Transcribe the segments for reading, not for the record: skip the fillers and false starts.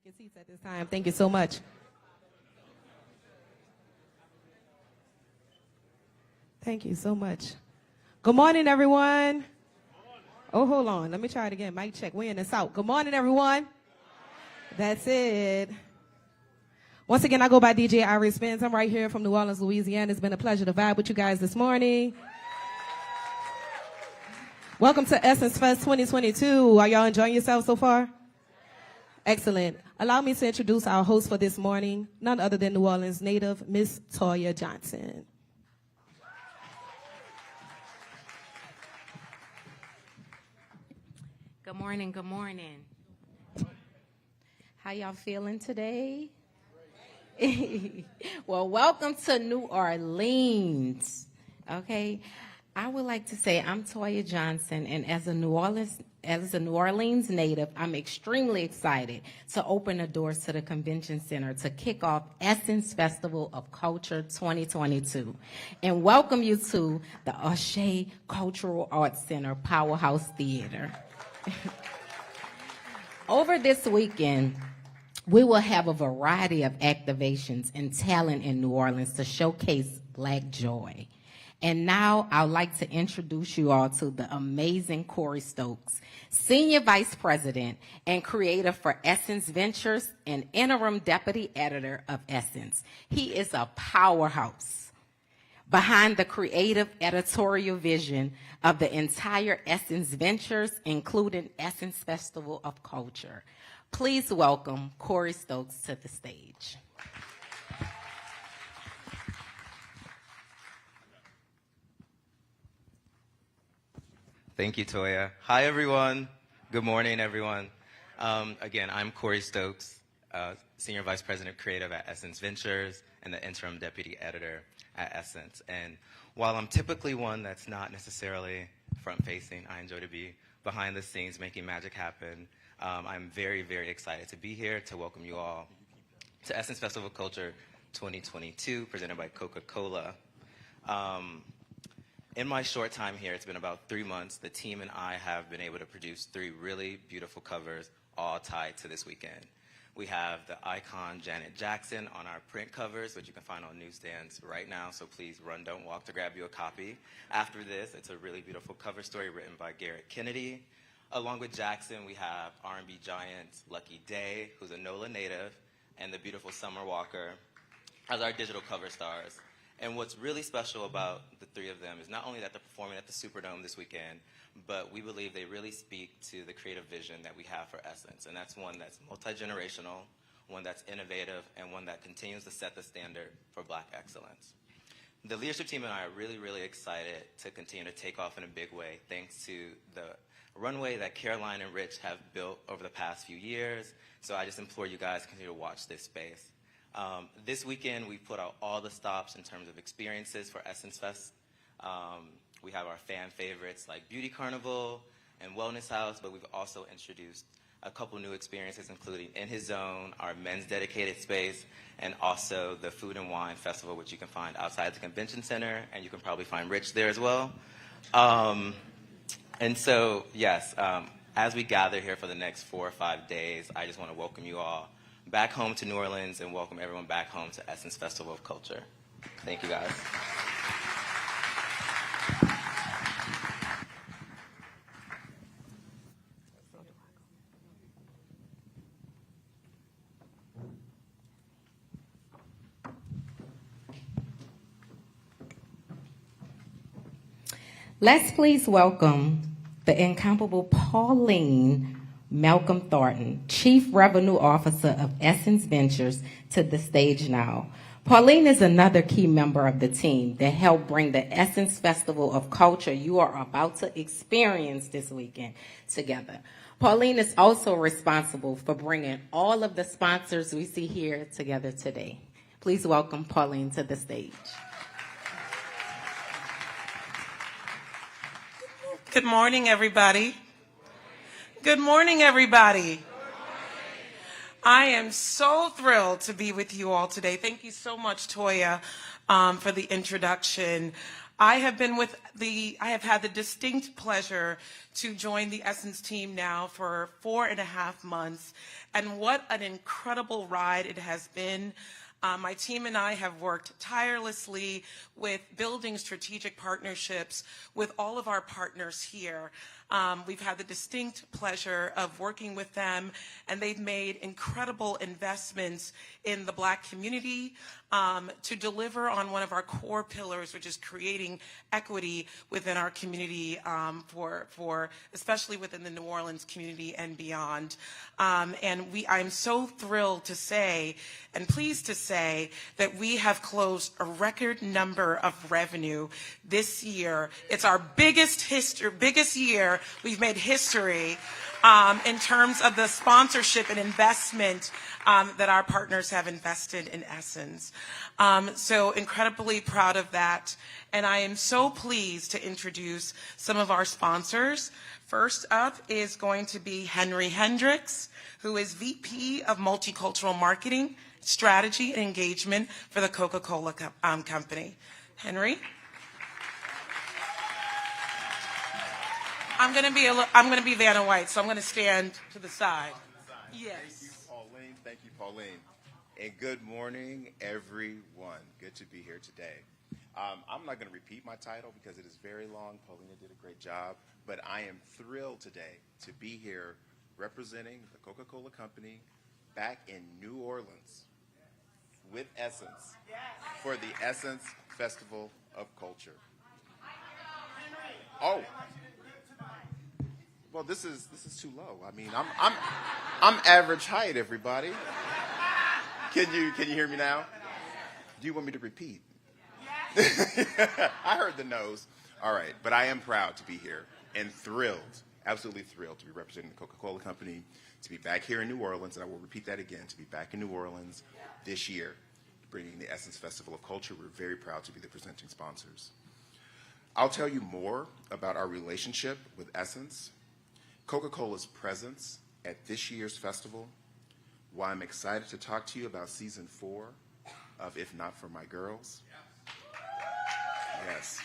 your seats at this time. Thank you so much. Thank you so much. Good morning, everyone. Oh, hold on. Let me try it again. Mic check. We in the South. Good morning, everyone. That's it. Once again, I go by DJ Iris Spence. I'm right here from New Orleans, Louisiana. It's been a pleasure to vibe with you guys this morning. Welcome to Essence Fest 2022. Are y'all enjoying yourselves so far? Excellent. Allow me to introduce our host for this morning, none other than New Orleans native, Miss Toya Johnson. Good morning, good morning. How y'all feeling today? Well, welcome to New Orleans. Okay, I would like to say I'm Toya Johnson, and as a New Orleans native, I'm extremely excited to open the doors to the convention center to kick off Essence Festival of Culture 2022 and welcome you to the O'Shea Cultural Arts Center Powerhouse Theater. Over this weekend, we will have a variety of activations and talent in New Orleans to showcase Black joy. And now I'd like to introduce you all to the amazing Corey Stokes, Senior Vice President and Creator for Essence Ventures and Interim Deputy Editor of Essence. He is a powerhouse behind the creative editorial vision of the entire Essence Ventures, including Essence Festival of Culture. Please welcome Corey Stokes to the stage. Thank you, Toya. Hi, everyone. Good morning, everyone. Again, I'm Corey Stokes, Senior Vice President Creative at Essence Ventures and the Interim Deputy Editor at Essence. And while I'm typically one that's not necessarily front-facing, I enjoy to be behind the scenes making magic happen. I'm very, very excited to be here to welcome you all to Essence Festival of Culture 2022, presented by CoCa-Cola. In my short time here, it's been about 3 months, the team and I have been able to produce 3 really beautiful covers, all tied to this weekend. We have the icon Janet Jackson on our print covers, which you can find on newsstands right now, so please run, don't walk to grab you a copy. After this, it's a really beautiful cover story written by Garrett Kennedy. Along with Jackson, we have R&B giant Lucky Day, who's a NOLA native, and the beautiful Summer Walker as our digital cover stars. And what's really special about the 3 of them is not only that they're performing at the Superdome this weekend, but we believe they really speak to the creative vision that we have for Essence. And that's one that's multi-generational, one that's innovative, and one that continues to set the standard for Black excellence. The leadership team and I are really, really excited to continue to take off in a big way, thanks to the runway that Caroline and Rich have built over the past few years. So I just implore you guys to continue to watch this space. This weekend, we put out all the stops in terms of experiences for Essence Fest. We have our fan favorites like Beauty Carnival and Wellness House, but we've also introduced a couple new experiences, including In His Zone, our men's dedicated space, and also the Food and Wine Festival, which you can find outside the convention center, and you can probably find Rich there as well. And so, yes, as we gather here for the next 4 or 5 days, I just want to welcome you all back home to New Orleans and welcome everyone back home to Essence Festival of Culture. Thank you, guys. Let's please welcome the incomparable Pauline Malcolm Thornton, Chief Revenue Officer of Essence Ventures, to the stage now. Pauline is another key member of the team that helped bring the Essence Festival of Culture you are about to experience this weekend together. Pauline is also responsible for bringing all of the sponsors we see here together today. Please welcome Pauline to the stage. Good morning, everybody. Good morning, everybody. I am so thrilled to be with you all today. Thank you so much, Toya, for the introduction. I have had the distinct pleasure to join the Essence team now for 4.5 months, and what an incredible ride it has been. My team and I have worked tirelessly with building strategic partnerships with all of our partners here. We've had the distinct pleasure of working with them, and they've made incredible investments in the Black community to deliver on one of our core pillars, which is creating equity within our community, for especially within the New Orleans community and beyond. I'm so thrilled to say and pleased to say that we have closed a record number of revenue this year. It's our biggest year. We've made history in terms of the sponsorship and investment that our partners have invested in Essence. So incredibly proud of that. And I am so pleased to introduce some of our sponsors. First up is going to be Henry Hendricks, who is VP of Multicultural Marketing, Strategy, and Engagement for the Coca-Cola Company. Henry? I'm going to be Vanna White, so I'm going to stand to the side. Yes. Thank you, Pauline. And good morning, everyone. Good to be here today. I'm not going to repeat my title because it is very long. Paulina did a great job. But I am thrilled today to be here representing the Coca-Cola Company back in New Orleans with Essence for the Essence Festival of Culture. Oh. Well, this is too low. I mean, I'm average height, everybody. Can you hear me now? Do you want me to repeat? I heard the no's. All right, but I am proud to be here and thrilled, absolutely thrilled to be representing the Coca-Cola Company, to be back here in New Orleans, and I will repeat that again, to be back in New Orleans this year, bringing the Essence Festival of Culture. We're very proud to be the presenting sponsors. I'll tell you more about our relationship with Essence, Coca-Cola's presence at this year's festival, why I'm excited to talk to you about season 4 of If Not For My Girls. Yes.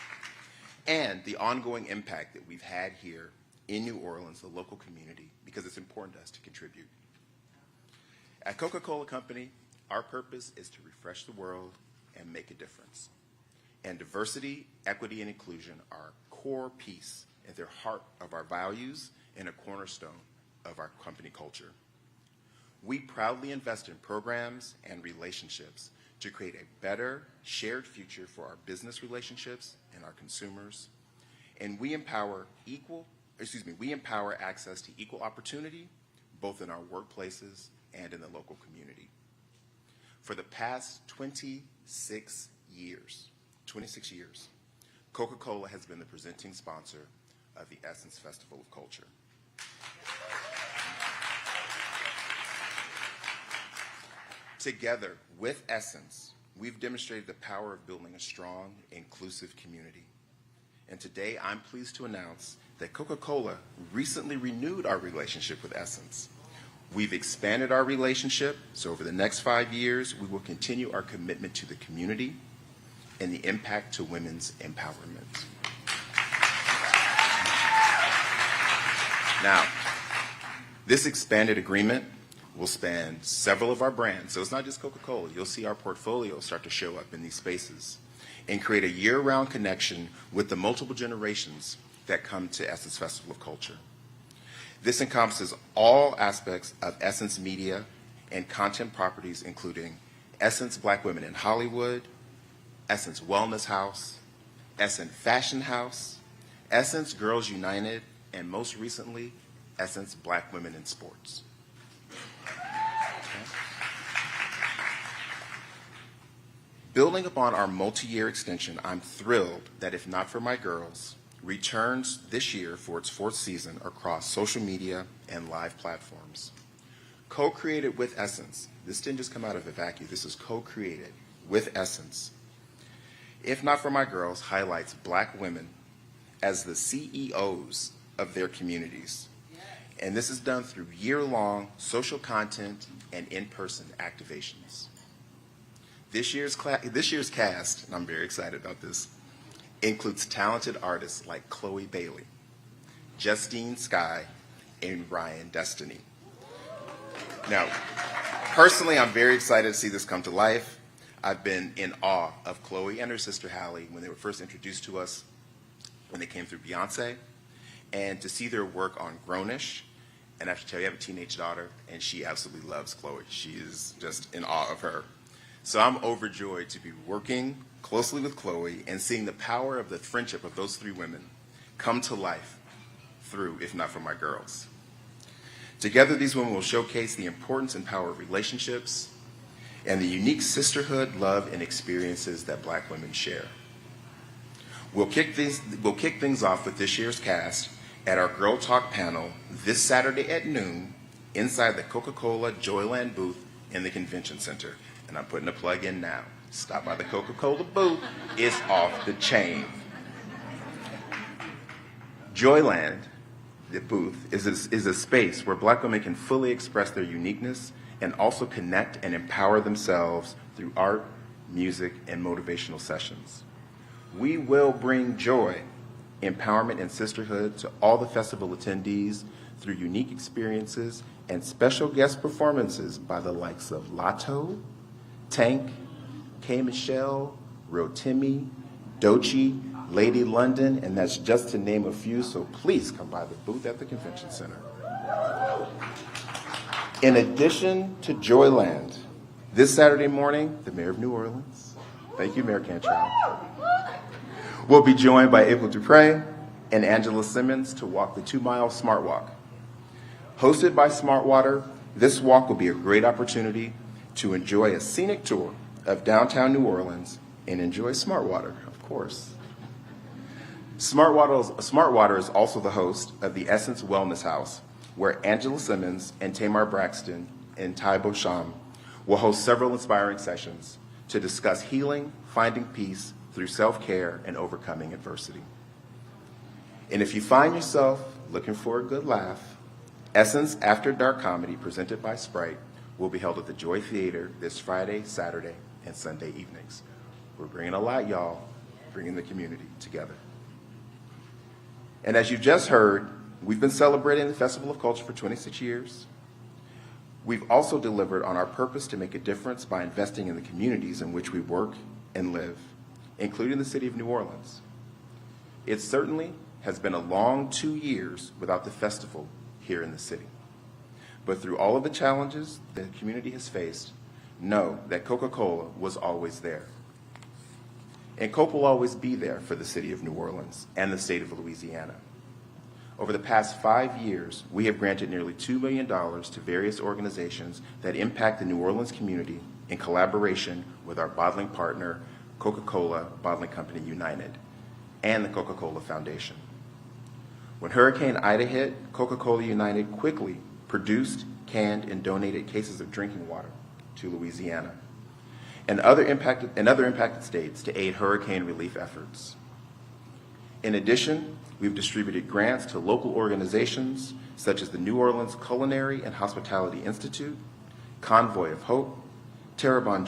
And the ongoing impact that we've had here in New Orleans, the local community, because it's important to us to contribute. At Coca-Cola Company, our purpose is to refresh the world and make a difference. And diversity, equity, and inclusion are a core piece at the heart of our values and a cornerstone of our company culture. We proudly invest in programs and relationships to create a better shared future for our business relationships and our consumers. And we empower access to equal opportunity, both in our workplaces and in the local community. For the past 26 years, Coca-Cola has been the presenting sponsor of the Essence Festival of Culture. Together with Essence, we've demonstrated the power of building a strong, inclusive community. And today, I'm pleased to announce that Coca-Cola recently renewed our relationship with Essence. We've expanded our relationship, so over the next 5 years, we will continue our commitment to the community and the impact to women's empowerment. Now, this expanded agreement will span several of our brands, so it's not just Coca-Cola. You'll see our portfolio start to show up in these spaces and create a year-round connection with the multiple generations that come to Essence Festival of Culture. This encompasses all aspects of Essence media and content properties, including Essence Black Women in Hollywood, Essence Wellness House, Essence Fashion House, Essence Girls United, and most recently, Essence Black Women in Sports. Building upon our multi-year extension, I'm thrilled that If Not For My Girls returns this year for its 4th season across social media and live platforms. Co-created with Essence, this didn't just come out of a vacuum, this is co-created with Essence. If Not For My Girls highlights Black women as the CEOs of their communities. And this is done through year-long social content and in-person activations. This year's cast, and I'm very excited about this, includes talented artists like Chloe Bailey, Justine Sky, and Ryan Destiny. Now, personally, I'm very excited to see this come to life. I've been in awe of Chloe and her sister Hallie when they were first introduced to us when they came through Beyonce, and to see their work on Grownish. And I have to tell you, I have a teenage daughter, and she absolutely loves Chloe. She is just in awe of her. So I'm overjoyed to be working closely with Chloe and seeing the power of the friendship of those three women come to life through If Not For My Girls. Together, these women will showcase the importance and power of relationships and the unique sisterhood, love, and experiences that Black women share. We'll kick things off with this year's cast at our Girl Talk panel this Saturday at noon inside the Coca-Cola Joyland booth in the Convention Center. And I'm putting a plug in now. Stop by the Coca-Cola booth. It's off the chain. Joyland, the booth, is a space where Black women can fully express their uniqueness and also connect and empower themselves through art, music, and motivational sessions. We will bring joy, empowerment, and sisterhood to all the festival attendees through unique experiences and special guest performances by the likes of Lotto, Tank, K. Michelle, Rotimi, Doechii, Lady London, and that's just to name a few, so please come by the booth at the Convention Center. In addition to Joyland, this Saturday morning, the Mayor of New Orleans, thank you, Mayor Cantrell, will be joined by April Dupre and Angela Simmons to walk the 2-mile Smart Walk. Hosted by Smart Water, this walk will be a great opportunity to enjoy a scenic tour of downtown New Orleans and enjoy Smart Water, of course. Smart Water is also the host of the Essence Wellness House, where Angela Simmons and Tamar Braxton and Ty Beauchamp will host several inspiring sessions to discuss healing, finding peace through self-care, and overcoming adversity. And if you find yourself looking for a good laugh, Essence After Dark Comedy, presented by Sprite, will be held at the Joy Theater this Friday, Saturday, and Sunday evenings. We're bringing a lot, y'all, bringing the community together. And as you've just heard, we've been celebrating the Festival of Culture for 26 years. We've also delivered on our purpose to make a difference by investing in the communities in which we work and live, including the city of New Orleans. It certainly has been a long 2 years without the festival here in the city. But through all of the challenges the community has faced, know that Coca-Cola was always there. And Coke will always be there for the city of New Orleans and the state of Louisiana. Over the past 5 years, we have granted nearly $2 million to various organizations that impact the New Orleans community in collaboration with our bottling partner, Coca-Cola Bottling Company United, and the Coca-Cola Foundation. When Hurricane Ida hit, Coca-Cola United quickly produced, canned, and donated cases of drinking water to Louisiana and other impacted states to aid hurricane relief efforts. In addition, we've distributed grants to local organizations such as the New Orleans Culinary and Hospitality Institute, Convoy of Hope, Terrebonne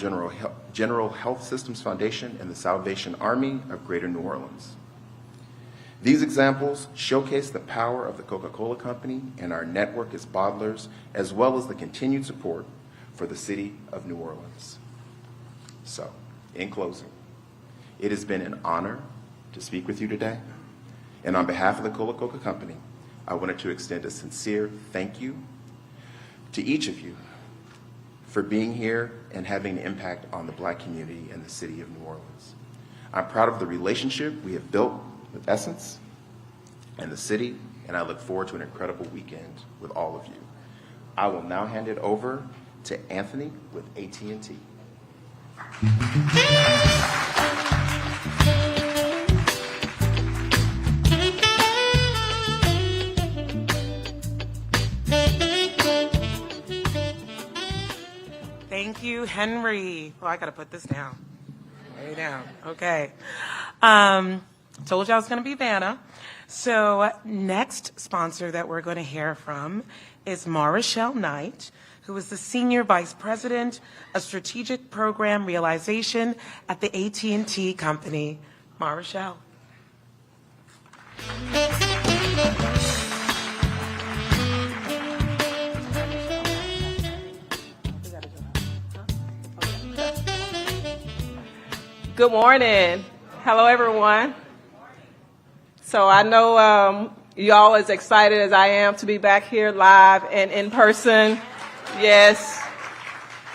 General Health Systems Foundation, and the Salvation Army of Greater New Orleans. These examples showcase the power of the Coca-Cola Company and our network as bottlers, as well as the continued support for the city of New Orleans. So, in closing, it has been an honor to speak with you today. And on behalf of the Coca-Cola Company, I wanted to extend a sincere thank you to each of you for being here and having an impact on the Black community and the city of New Orleans. I'm proud of the relationship we have built with Essence and the city, and I look forward to an incredible weekend with all of you. I will now hand it over to Anthony with AT&T. Thank you, Henry. Oh, I got to put this down. Way down. Okay. Told you I was going to be Vanna. So next sponsor that we're going to hear from is Marichelle Knight, who is the Senior Vice President of Strategic Program Realization at the AT&T Company. Marichelle. Good morning. Hello, everyone. So I know y'all as excited as I am to be back here live and in person. Yes.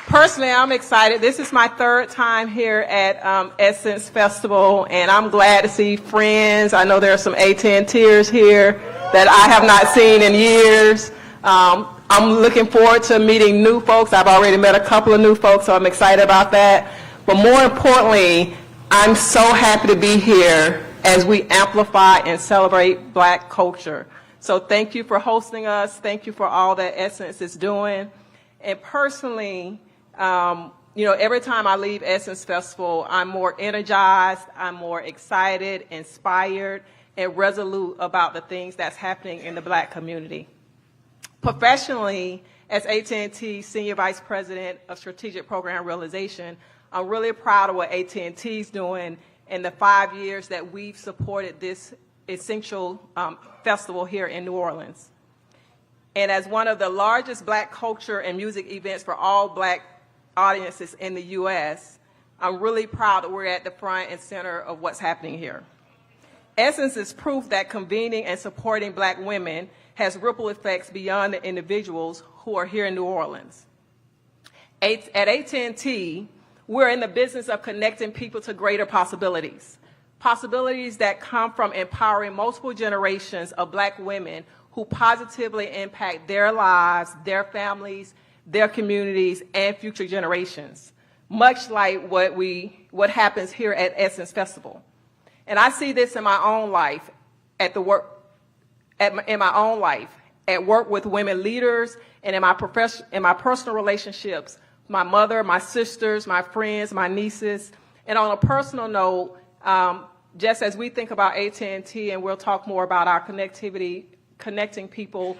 Personally, I'm excited. This is my third time here at Essence Festival, and I'm glad to see friends. I know there are some AT&Ters here that I have not seen in years. I'm looking forward to meeting new folks. I've already met a couple of new folks, so I'm excited about that. But more importantly, I'm so happy to be here as we amplify and celebrate Black culture. So thank you for hosting us. Thank you for all that Essence is doing. And personally, every time I leave Essence Festival, I'm more energized, I'm more excited, inspired, and resolute about the things that's happening in the Black community. Professionally, as AT&T Senior Vice President of Strategic Program Realization, I'm really proud of what AT&T is doing in the 5 years that we've supported this essential festival here in New Orleans. And as one of the largest Black culture and music events for all Black audiences in the U.S., I'm really proud that we're at the front and center of what's happening here. Essence is proof that convening and supporting Black women has ripple effects beyond the individuals who are here in New Orleans. At AT&T, we're in the business of connecting people to greater possibilities, possibilities that come from empowering multiple generations of Black women who positively impact their lives, their families, their communities, and future generations, much like what happens here at Essence Festival. And I see this in my own life, at work with women leaders, and in my personal relationships, my mother, my sisters, my friends, my nieces. And on a personal note, just as we think about AT&T, and we'll talk more about our connectivity, connecting people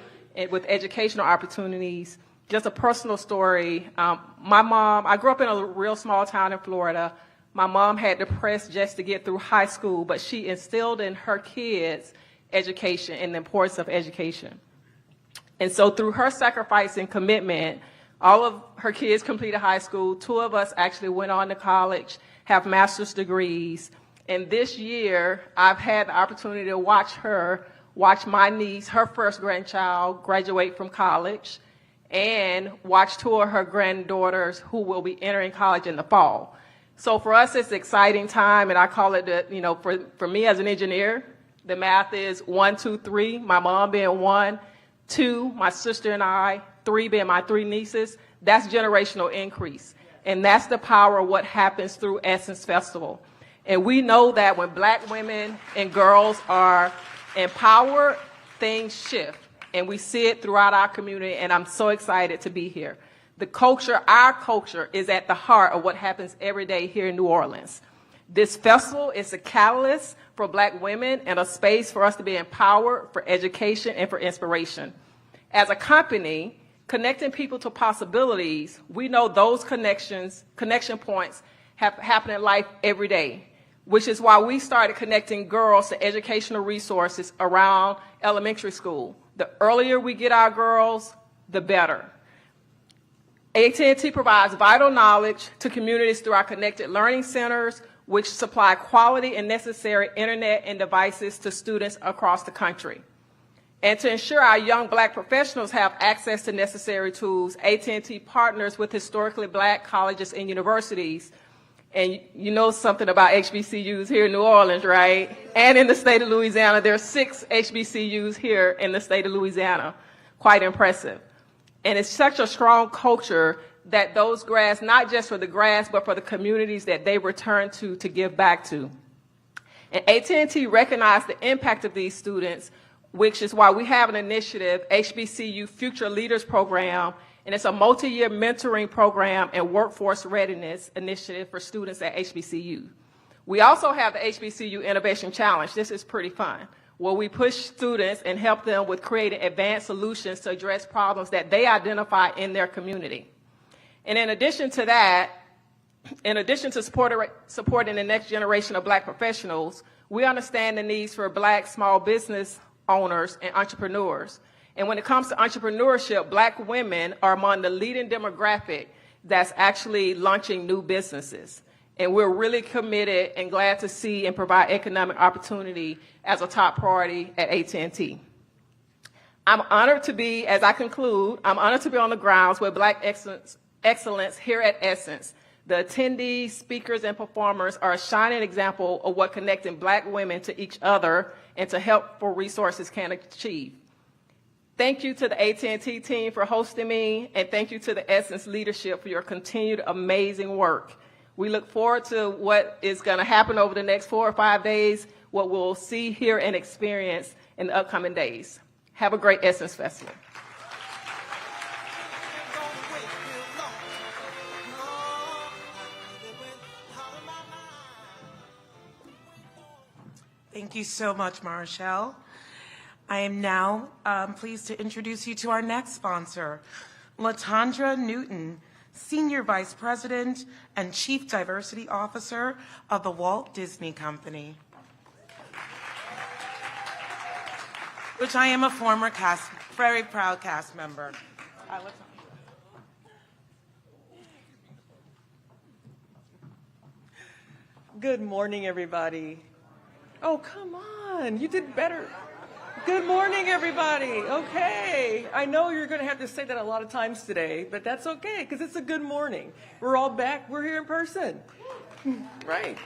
with educational opportunities, just a personal story. My mom, I grew up in a real small town in Florida. My mom had to press just to get through high school, but she instilled in her kids education and the importance of education. And so through her sacrifice and commitment, all of her kids completed high school. 2 of us actually went on to college, have master's degrees. And this year, I've had the opportunity to watch my niece, her first grandchild, graduate from college, and watch 2 of her granddaughters who will be entering college in the fall. So for us, it's an exciting time, and I call it, for me as an engineer, the math is 1, 2, 3, my mom being 1, 2, my sister and I, 3 being my 3 nieces. That's generational increase. And that's the power of what happens through Essence Festival. And we know that when Black women and girls are empowered, things shift. And we see it throughout our community, and I'm so excited to be here. The culture, our culture, is at the heart of what happens every day here in New Orleans. This festival is a catalyst for Black women and a space for us to be empowered for education and for inspiration. As a company, connecting people to possibilities, we know those connection points happen in life every day, which is why we started connecting girls to educational resources around elementary school. The earlier we get our girls, the better. AT&T provides vital knowledge to communities through our connected learning centers, which supply quality and necessary internet and devices to students across the country. And to ensure our young Black professionals have access to necessary tools, AT&T partners with historically Black colleges and universities. And you know something about HBCUs here in New Orleans, right? And in the state of Louisiana, there are 6 HBCUs here in the state of Louisiana. Quite impressive. And it's such a strong culture that those grads, not just for the grads, but for the communities that they return to give back to. And AT&T recognized the impact of these students, which is why we have an initiative, HBCU Future Leaders Program, and it's a multi-year mentoring program and workforce readiness initiative for students at HBCU. We also have the HBCU Innovation Challenge. This is pretty fun, where we push students and help them with creating advanced solutions to address problems that they identify in their community. And in addition to that, in addition to supporting the next generation of Black professionals, We understand the needs for Black small business owners and entrepreneurs. And when it comes to entrepreneurship, Black women are among the leading demographic that's actually launching new businesses. And we're really committed and glad to see and provide economic opportunity as a top priority at AT&T. I'm honored to be, as I conclude, I'm honored to be on the grounds with Black excellence here at Essence. The attendees, speakers, and performers are a shining example of what connecting Black women to each other and to helpful resources can achieve. Thank you to the AT&T team for hosting me, and thank you to the Essence leadership for your continued amazing work. We look forward to what is going to happen over the next 4 or 5 days, what we'll see, hear, and experience in the upcoming days. Have a great Essence Festival. Thank you so much, Marshall. I am now pleased to introduce you to our next sponsor, LaTondra Newton, Senior Vice President and Chief Diversity Officer of the Walt Disney Company, which I am a former very proud cast member. Good morning, everybody. Oh, come on, you did better. Good morning, everybody. Okay, I know you're going to have to say that a lot of times today, but that's okay, because it's a good morning. We're all back. We're here in person. Right.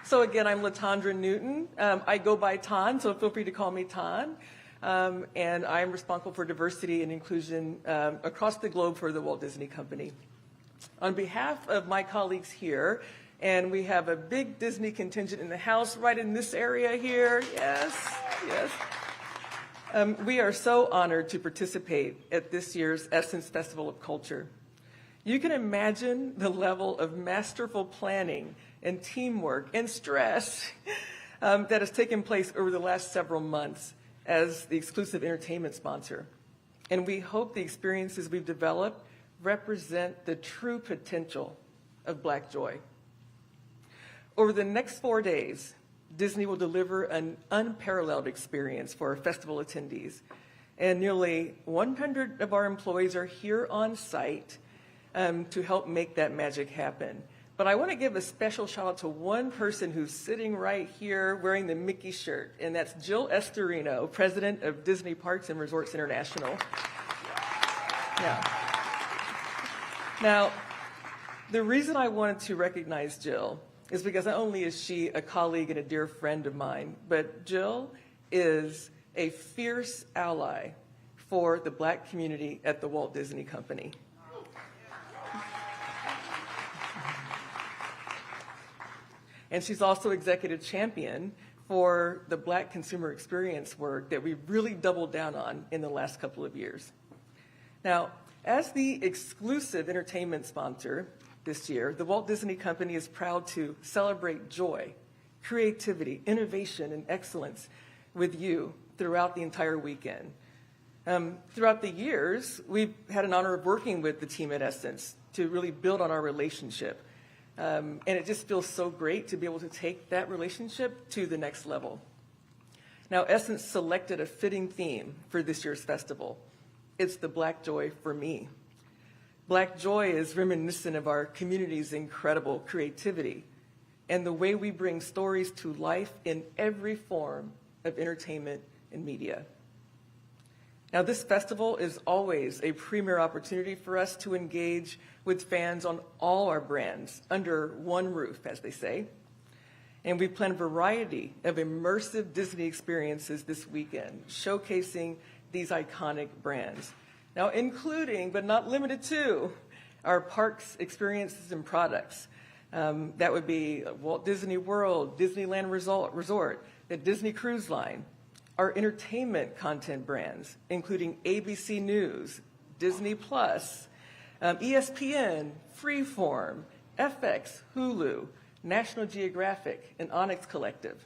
So again, I'm LaTondra Newton. I go by Ton, so feel free to call me Ton. And I'm responsible for diversity and inclusion across the globe for the Walt Disney Company. On behalf of my colleagues here, and we have a big Disney contingent in the house right in this area here. Yes. We are so honored to participate at this year's Essence Festival of Culture. You can imagine the level of masterful planning and teamwork and stress that has taken place over the last several months as the exclusive entertainment sponsor. And we hope the experiences we've developed represent the true potential of Black joy. Over the next 4 days, Disney will deliver an unparalleled experience for our festival attendees. And nearly 100 of our employees are here on site to help make that magic happen. But I want to give a special shout out to one person who's sitting right here wearing the Mickey shirt, and that's Jill Estorino, President of Disney Parks and Resorts International. Now, the reason I wanted to recognize Jill is because not only is she a colleague and a dear friend of mine, but Jill is a fierce ally for the Black community at the Walt Disney Company. And she's also executive champion for the Black consumer experience work that we've really doubled down on in the last couple of years. Now, as the exclusive entertainment sponsor this year, the Walt Disney Company is proud to celebrate joy, creativity, innovation, and excellence with you throughout the entire weekend. Throughout the years, we've had an honor of working with the team at Essence to really build on our relationship. And it just feels so great to be able to take that relationship to the next level. Now, Essence selected a fitting theme for this year's festival. It's the Black Joy for Me. Black joy is reminiscent of our community's incredible creativity and the way we bring stories to life in every form of entertainment and media. Now, this festival is always a premier opportunity for us to engage with fans on all our brands under one roof, as they say. And we plan a variety of immersive Disney experiences this weekend, showcasing these iconic brands. Now, including, but not limited to, our parks, experiences, and products. That would be Walt Disney World, Disneyland Resort, the Disney Cruise Line, our entertainment content brands, including ABC News, Disney Plus, ESPN, Freeform, FX, Hulu, National Geographic, and Onyx Collective.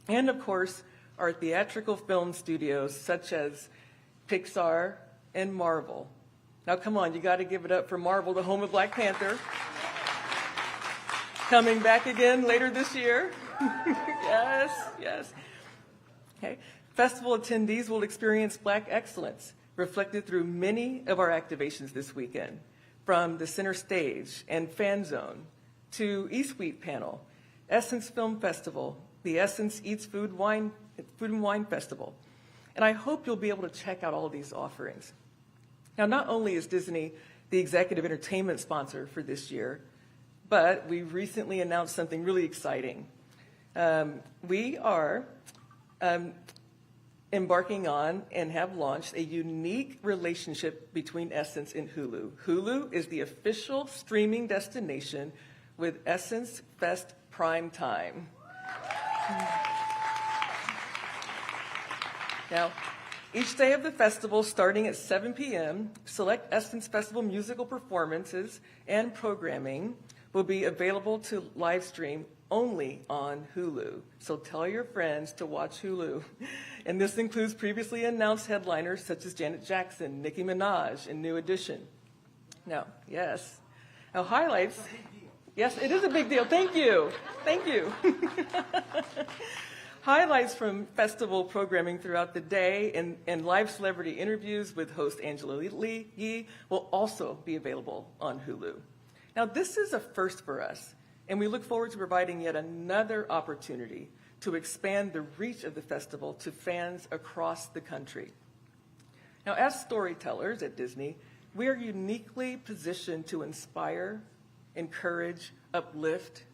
And of course, our theatrical film studios such as Pixar and Marvel. Now come on, you got to give it up for Marvel, the home of Black Panther. Coming back again later this year. Yes, yes. Okay. Festival attendees will experience Black excellence reflected through many of our activations this weekend, from the center stage and fan zone to E-Suite panel, Essence Film Festival, the Essence Eats Food and Wine Festival. And I hope you'll be able to check out all of these offerings. Now, not only is Disney the executive entertainment sponsor for this year, but we recently announced something really exciting. We are embarking on and have launched a unique relationship between Essence and Hulu. Hulu is the official streaming destination with Essence Fest Prime Time. Now, each day of the festival, starting at 7 p.m., select Essence Festival musical performances and programming will be available to live stream only on Hulu. So tell your friends to watch Hulu. And this includes previously announced headliners such as Janet Jackson, Nicki Minaj, and New Edition. Now, yes. Now, highlights. Yes, it is a big deal. Thank you. Thank you. Highlights from festival programming throughout the day and live celebrity interviews with host Angela Lee will also be available on Hulu. Now, this is a first for us, and we look forward to providing yet another opportunity to expand the reach of the festival to fans across the country. Now, as storytellers at Disney, we are uniquely positioned to inspire, encourage, uplift,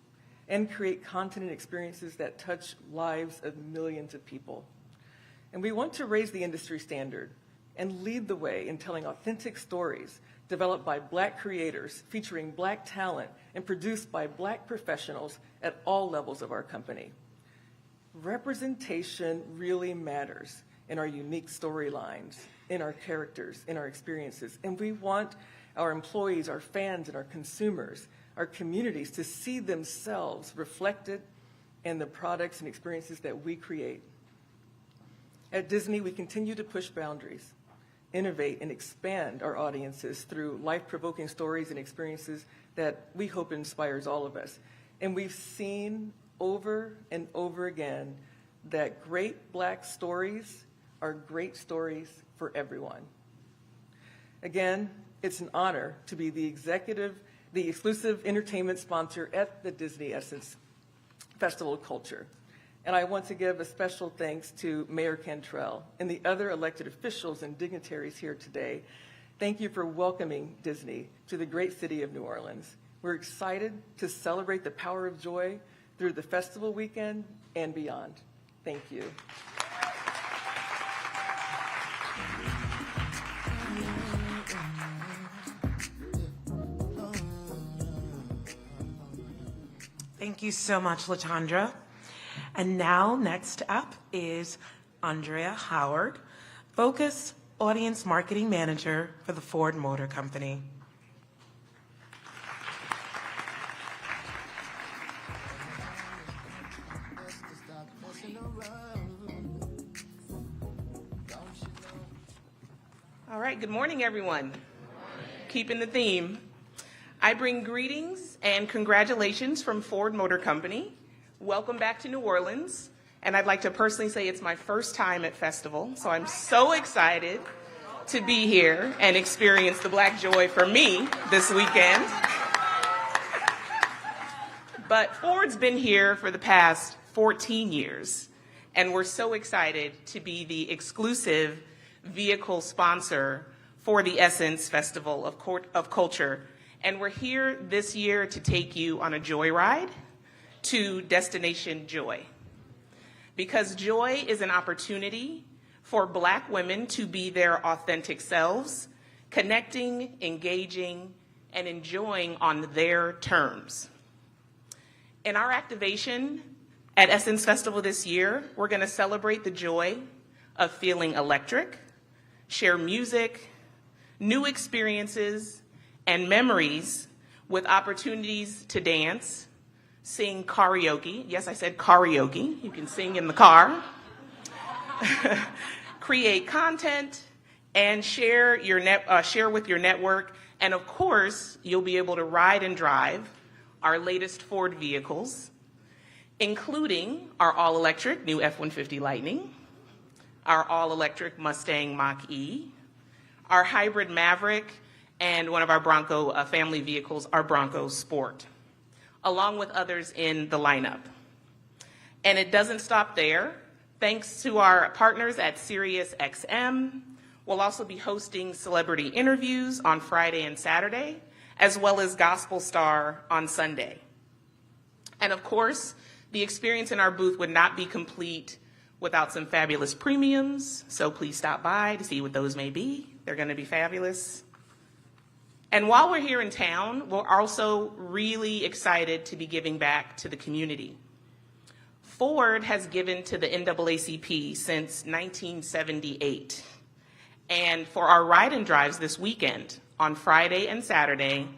and create content and experiences that touch lives of millions of people. And we want to raise the industry standard and lead the way in telling authentic stories developed by Black creators, featuring Black talent, and produced by Black professionals at all levels of our company. Representation really matters in our unique storylines, in our characters, in our experiences, and we want our employees, our fans, and our consumers, our communities to see themselves reflected in the products and experiences that we create. At Disney, we continue to push boundaries, innovate, and expand our audiences through life-provoking stories and experiences that we hope inspires all of us. And we've seen over and over again that great Black stories are great stories for everyone. Again, it's an honor to be the exclusive entertainment sponsor at the Disney Essence Festival of Culture. And I want to give a special thanks to Mayor Cantrell and the other elected officials and dignitaries here today. Thank you for welcoming Disney to the great city of New Orleans. We're excited to celebrate the power of joy through the festival weekend and beyond. Thank you. Thank you so much, LaTondra. And now, next up is Andrea Howard, Focus Audience Marketing Manager for the Ford Motor Company. All right, good morning, everyone. Keeping the theme. I bring greetings and congratulations from Ford Motor Company. Welcome back to New Orleans. And I'd like to personally say it's my first time at Festival, so I'm so excited to be here and experience the Black Joy for me this weekend. But Ford's been here for the past 14 years, and we're so excited to be the exclusive vehicle sponsor for the Essence Festival of Culture. And we're here this year to take you on a joyride to Destination Joy. Because joy is an opportunity for Black women to be their authentic selves, connecting, engaging, and enjoying on their terms. In our activation at Essence Festival this year, we're going to celebrate the joy of feeling electric, share music, new experiences, and memories with opportunities to dance, sing karaoke. Yes, I said karaoke. You can sing in the car. Create content and share with your network. And of course, you'll be able to ride and drive our latest Ford vehicles. including our all-electric new F-150 Lightning, our all-electric Mustang Mach-E, our hybrid Maverick, and one of our Bronco family vehicles, our Bronco Sport, along with others in the lineup. And it doesn't stop there. Thanks to our partners at SiriusXM, we'll also be hosting celebrity interviews on Friday and Saturday, as well as Gospel Star on Sunday. And of course, the experience in our booth would not be complete without some fabulous premiums, so please stop by to see what those may be. They're going to be fabulous. And while we're here in town, we're also really excited to be giving back to the community. Ford has given to the NAACP since 1978. And for our ride and drives this weekend, on Friday and Saturday,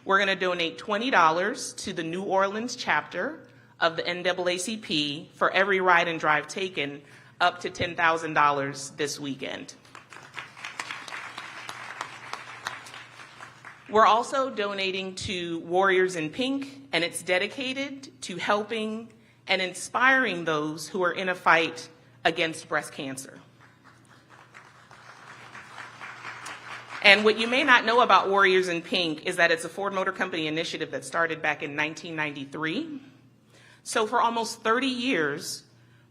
we're going to donate $20 to the New Orleans chapter of the NAACP for every ride and drive taken, up to $10,000 this weekend. We're also donating to Warriors in Pink, and it's dedicated to helping and inspiring those who are in a fight against breast cancer. And what you may not know about Warriors in Pink is that it's a Ford Motor Company initiative that started back in 1993. So for almost 30 years,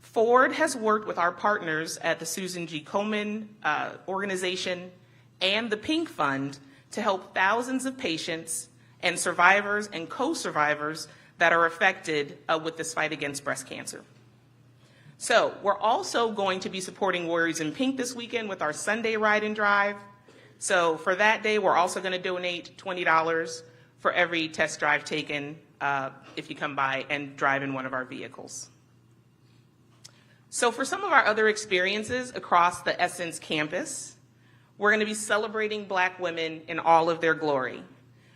Ford has worked with our partners at the Susan G. Komen organization and the Pink Fund to help thousands of patients and survivors and co-survivors that are affected with this fight against breast cancer. So we're also going to be supporting Warriors in Pink this weekend with our Sunday ride and drive. So for that day, we're also going to donate $20 for every test drive taken if you come by and drive in one of our vehicles. So for some of our other experiences across the Essence campus, we're going to be celebrating Black women in all of their glory.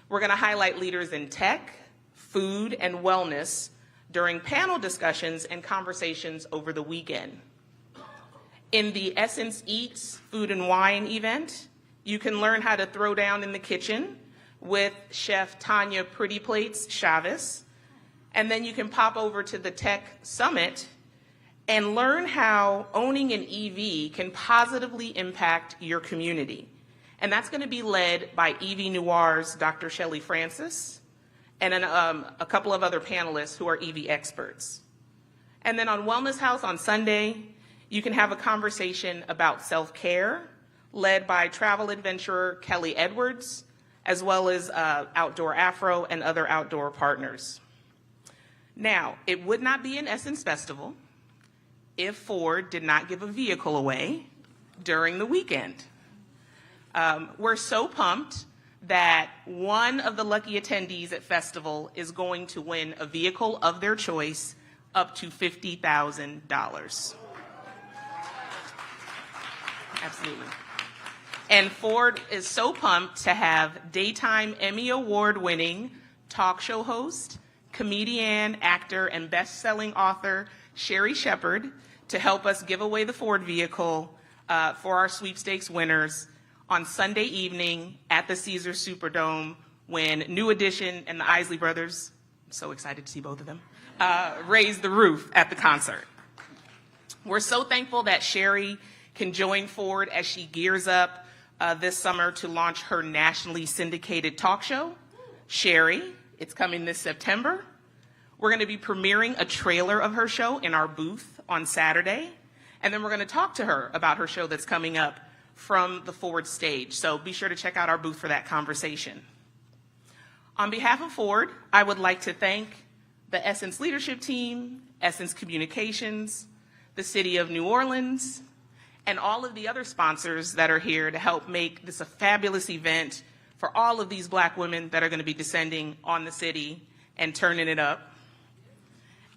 We're going to highlight leaders in tech, food, and wellness during panel discussions and conversations over the weekend. In the Essence Eats Food and Wine event, you can learn how to throw down in the kitchen with Chef Tanya Pretty Plates Chavez. And then you can pop over to the Tech Summit and learn how owning an EV can positively impact your community. And that's going to be led by EV Noir's Dr. Shelley Francis and a couple of other panelists who are EV experts. And then on Wellness House on Sunday, you can have a conversation about self-care led by travel adventurer Kelly Edwards, as well as Outdoor Afro and other outdoor partners. Now, it would not be an Essence Festival if Ford did not give a vehicle away during the weekend. We're so pumped that one of the lucky attendees at Festival is going to win a vehicle of their choice up to $50,000. Absolutely. And Ford is so pumped to have daytime Emmy Award-winning talk show host, comedian, actor, and best-selling author Sherry Shepard to help us give away the Ford vehicle for our sweepstakes winners on Sunday evening at the Caesars Superdome when New Edition and the Isley Brothers, I'm so excited to see both of them, raise the roof at the concert. We're so thankful that Sherry can join Ford as she gears up this summer to launch her nationally syndicated talk show, Sherry. It's coming this September. We're going to be premiering a trailer of her show in our booth on Saturday, and then we're going to talk to her about her show that's coming up from the Ford stage. So be sure to check out our booth for that conversation. On behalf of Ford, I would like to thank the Essence leadership team, Essence Communications, the City of New Orleans, and all of the other sponsors that are here to help make this a fabulous event for all of these Black women that are going to be descending on the city and turning it up.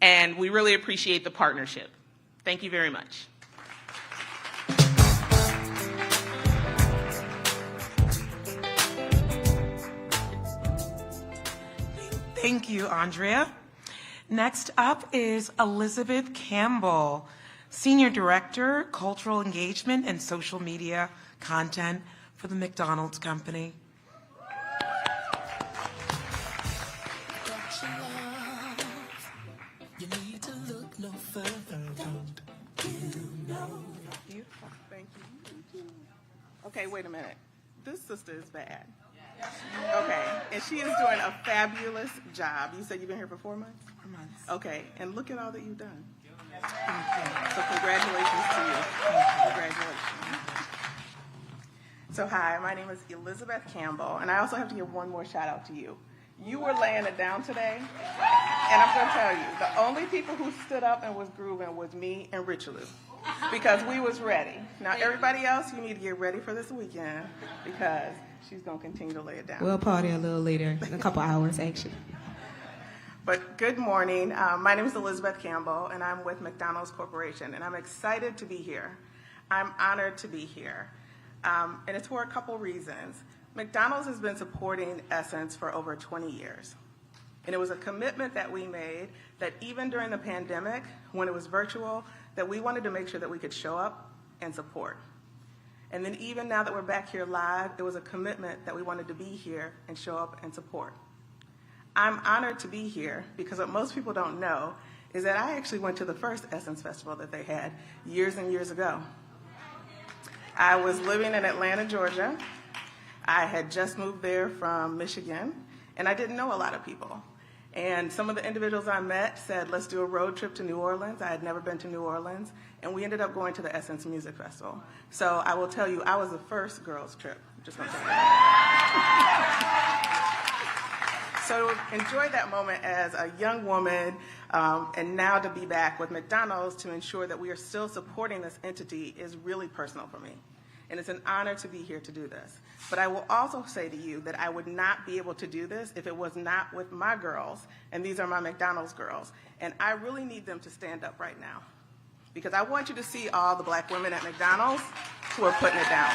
And we really appreciate the partnership. Thank you very much. Thank you, Andrea. Next up is Elizabeth Campbell, Senior Director, Cultural Engagement and Social Media Content for the McDonald's Company. You need to Okay, wait a minute. This sister is bad. Okay, and she is doing a fabulous job. You said you've been here for 4 months? 4 months. Okay, and look at all that you've done. So congratulations to you. Congratulations. So hi, my name is Elizabeth Campbell, and I also have to give one more shout out to you. You were laying it down today, and I'm going to tell you, the only people who stood up and was grooving was me and Richelieu, because we was ready. Now everybody else, you need to get ready for this weekend, because she's going to continue to lay it down. We'll party a little later, in a couple hours, actually. But good morning. My name is Elizabeth Campbell, and I'm with McDonald's Corporation, and I'm excited to be here. I'm honored to be here, and it's for a couple reasons. McDonald's has been supporting Essence for over 20 years, and it was a commitment that we made that even during the pandemic, when it was virtual, that we wanted to make sure that we could show up and support. And then even now that we're back here live, it was a commitment that we wanted to be here and show up and support. I'm honored to be here because what most people don't know is that I actually went to the first Essence Festival that they had years and years ago. I was living in Atlanta, Georgia. I had just moved there from Michigan, and I didn't know a lot of people. And some of the individuals I met said, let's do a road trip to New Orleans. I had never been to New Orleans, and we ended up going to the Essence Music Festival. So I will tell you, I was the first girls' trip. Just want to tell you that. So enjoy that moment as a young woman, and now to be back with McDonald's to ensure that we are still supporting this entity is really personal for me. And it's an honor to be here to do this. But I will also say to you that I would not be able to do this if it was not with my girls, and these are my McDonald's girls. And I really need them to stand up right now, because I want you to see all the black women at McDonald's who are putting it down.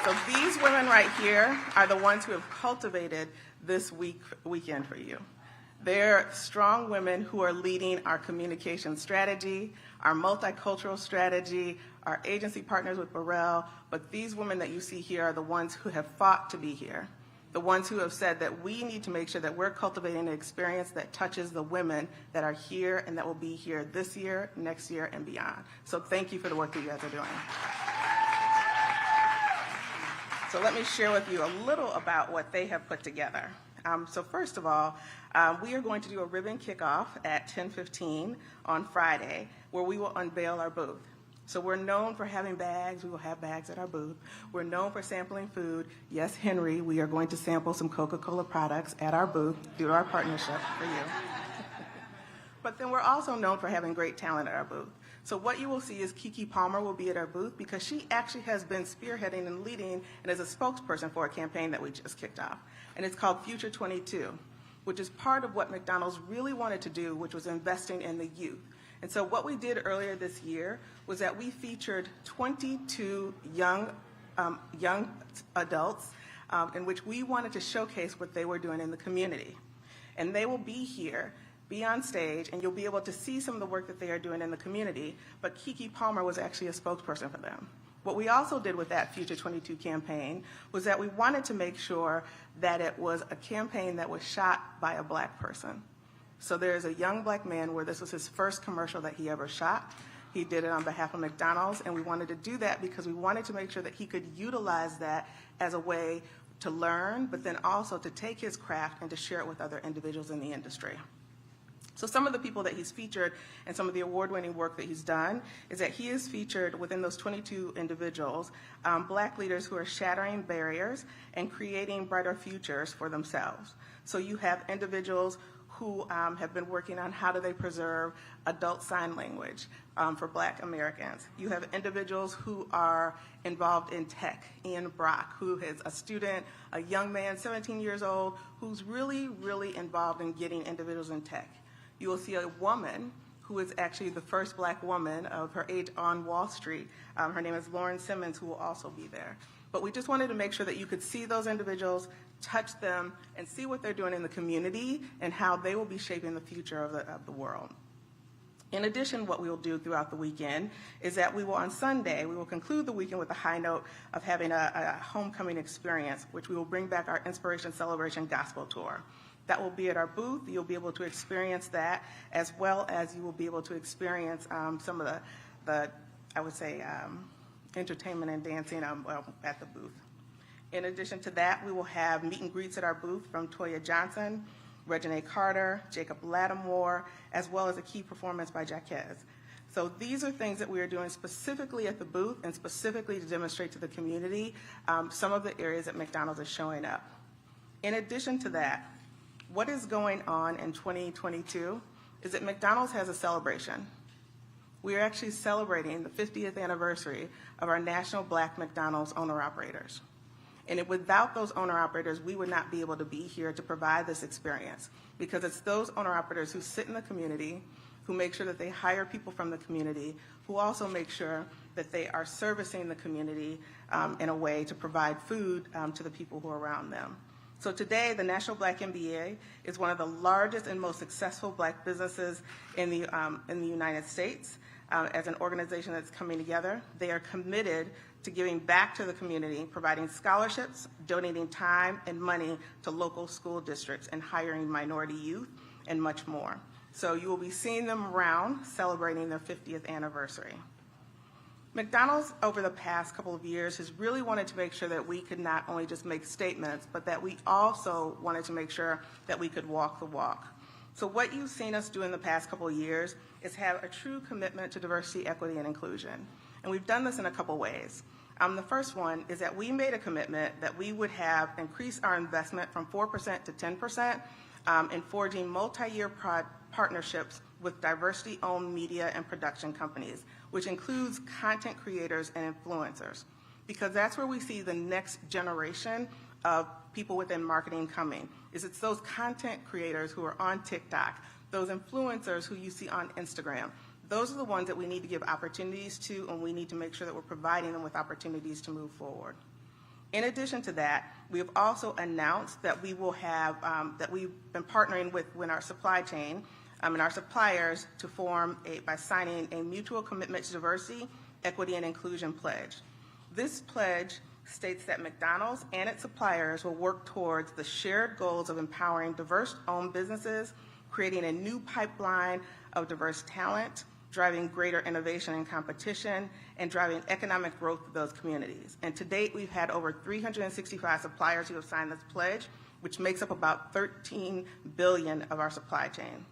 So these women right here are the ones who have cultivated this weekend for you. They're strong women who are leading our communication strategy, our multicultural strategy, our agency partners with Burrell, but these women that you see here are the ones who have fought to be here, the ones who have said that we need to make sure that we're cultivating an experience that touches the women that are here and that will be here this year, next year, and beyond. So thank you for the work that you guys are doing. So let me share with you a little about what they have put together. So first of all, we are going to do a ribbon kickoff at 10:15 on Friday, where we will unveil our booth. So we're known for having bags. We will have bags at our booth. We're known for sampling food. Yes, Henry, we are going to sample some Coca-Cola products at our booth due to our partnership for you. But then we're also known for having great talent at our booth. So what you will see is Keke Palmer will be at our booth because she actually has been spearheading and leading and is a spokesperson for a campaign that we just kicked off. And it's called Future 22, which is part of what McDonald's really wanted to do, which was investing in the youth. And so what we did earlier this year was that we featured 22 young adults in which we wanted to showcase what they were doing in the community. And they will be here, be on stage, and you'll be able to see some of the work that they are doing in the community, but Keke Palmer was actually a spokesperson for them. What we also did with that Future 22 campaign was that we wanted to make sure that it was a campaign that was shot by a black person. So there's a young black man where this was his first commercial that he ever shot. He did it on behalf of McDonald's, and we wanted to do that because we wanted to make sure that he could utilize that as a way to learn, but then also to take his craft and to share it with other individuals in the industry. So some of the people that he's featured and some of the award-winning work that he's done is that he has featured within those 22 individuals black leaders who are shattering barriers and creating brighter futures for themselves. So you have individuals who have been working on how do they preserve adult sign language for black Americans. You have individuals who are involved in tech. Ian Brock, who is a student, a young man, 17 years old, who's really, really involved in getting individuals in tech. You will see a woman who is actually the first black woman of her age on Wall Street. Her name is Lauren Simmons, who will also be there. But we just wanted to make sure that you could see those individuals, touch them, and see what they're doing in the community and how they will be shaping the future of the world. In addition, what we will do throughout the weekend is that we will, on Sunday, we will conclude the weekend with a high note of having a homecoming experience, which we will bring back our Inspiration Celebration Gospel Tour. That will be at our booth. You'll be able to experience that, as well as you will be able to experience some of the I would say, entertainment and dancing at the booth. In addition to that, we will have meet and greets at our booth from Toya Johnson, Reginae Carter, Jacob Lattimore, as well as a key performance by Jaquez. So these are things that we are doing specifically at the booth and specifically to demonstrate to the community some of the areas that McDonald's is showing up. In addition to that, what is going on in 2022 is that McDonald's has a celebration. We are actually celebrating the 50th anniversary of our National Black McDonald's Owner-Operators. And without those owner-operators, we would not be able to be here to provide this experience, because it's those owner-operators who sit in the community, who make sure that they hire people from the community, who also make sure that they are servicing the community in a way to provide food to the people who are around them. So today, the National Black MBA is one of the largest and most successful Black businesses in the United States. As an organization that's coming together, they are committed to giving back to the community, providing scholarships, donating time and money to local school districts, and hiring minority youth, and much more. So you will be seeing them around celebrating their 50th anniversary. McDonald's, over the past couple of years, has really wanted to make sure that we could not only just make statements, but that we also wanted to make sure that we could walk the walk. So what you've seen us do in the past couple of years is have a true commitment to diversity, equity, and inclusion. And we've done this in a couple ways. The first one is that we made a commitment that we would have increased our investment from 4% to 10% in forging multi-year partnerships with diversity-owned media and production companies, which includes content creators and influencers, because that's where we see the next generation of people within marketing coming. It's those content creators who are on TikTok, those influencers who you see on Instagram. Those are the ones that we need to give opportunities to, and we need to make sure that we're providing them with opportunities to move forward. In addition to that, we have also announced that we will have, that we've been partnering with our supply chain and our suppliers to form by signing a mutual commitment to diversity, equity, and inclusion pledge. This pledge states that McDonald's and its suppliers will work towards the shared goals of empowering diverse-owned businesses, creating a new pipeline of diverse talent, driving greater innovation and competition, and driving economic growth of those communities. And to date, we've had over 365 suppliers who have signed this pledge, which makes up about $13 billion of our supply chain.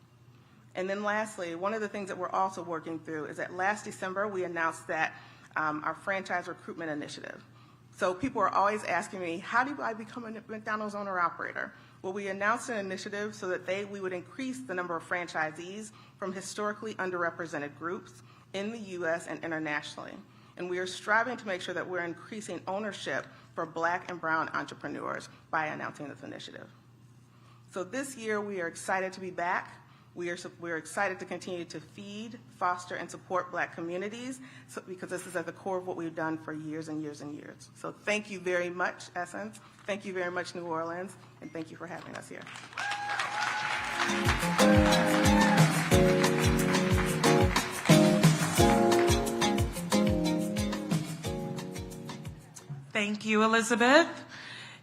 And then lastly, one of the things that we're also working through is that last December, we announced that our franchise recruitment initiative. So people are always asking me, how do I become a McDonald's owner-operator? Well, we announced an initiative so that we would increase the number of franchisees from historically underrepresented groups in the U.S. and internationally. And we are striving to make sure that we're increasing ownership for Black and brown entrepreneurs by announcing this initiative. So this year, we are excited to be back. We're excited to continue to feed, foster, and support Black communities, because this is at the core of what we've done for years and years and years. So thank you very much, Essence. Thank you very much, New Orleans, and thank you for having us here. Thank you, Elizabeth.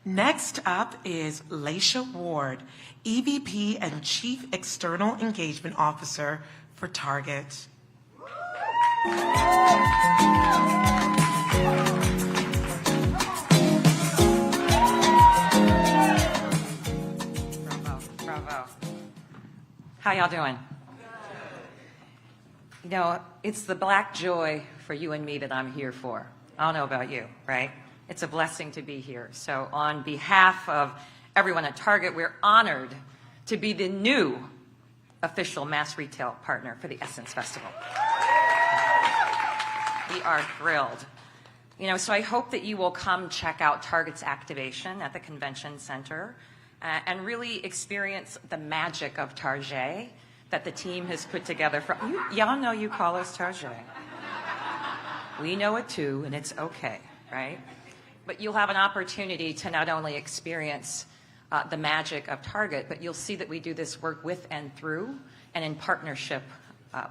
Next up is Laisha Ward, EVP and Chief External Engagement Officer for Target. Bravo. How y'all doing? You know, it's the Black joy for you and me that I'm here for. I don't know about you, right? It's a blessing to be here. So on behalf of everyone at Target, we're honored to be the new official mass retail partner for the Essence Festival. We are thrilled. You know, so I hope that you will come check out Target's activation at the convention center and really experience the magic of Target that the team has put together. Y'all know you call us Target. We know it too, and it's okay, right? But you'll have an opportunity to not only experience the magic of Target, but you'll see that we do this work with and through and in partnership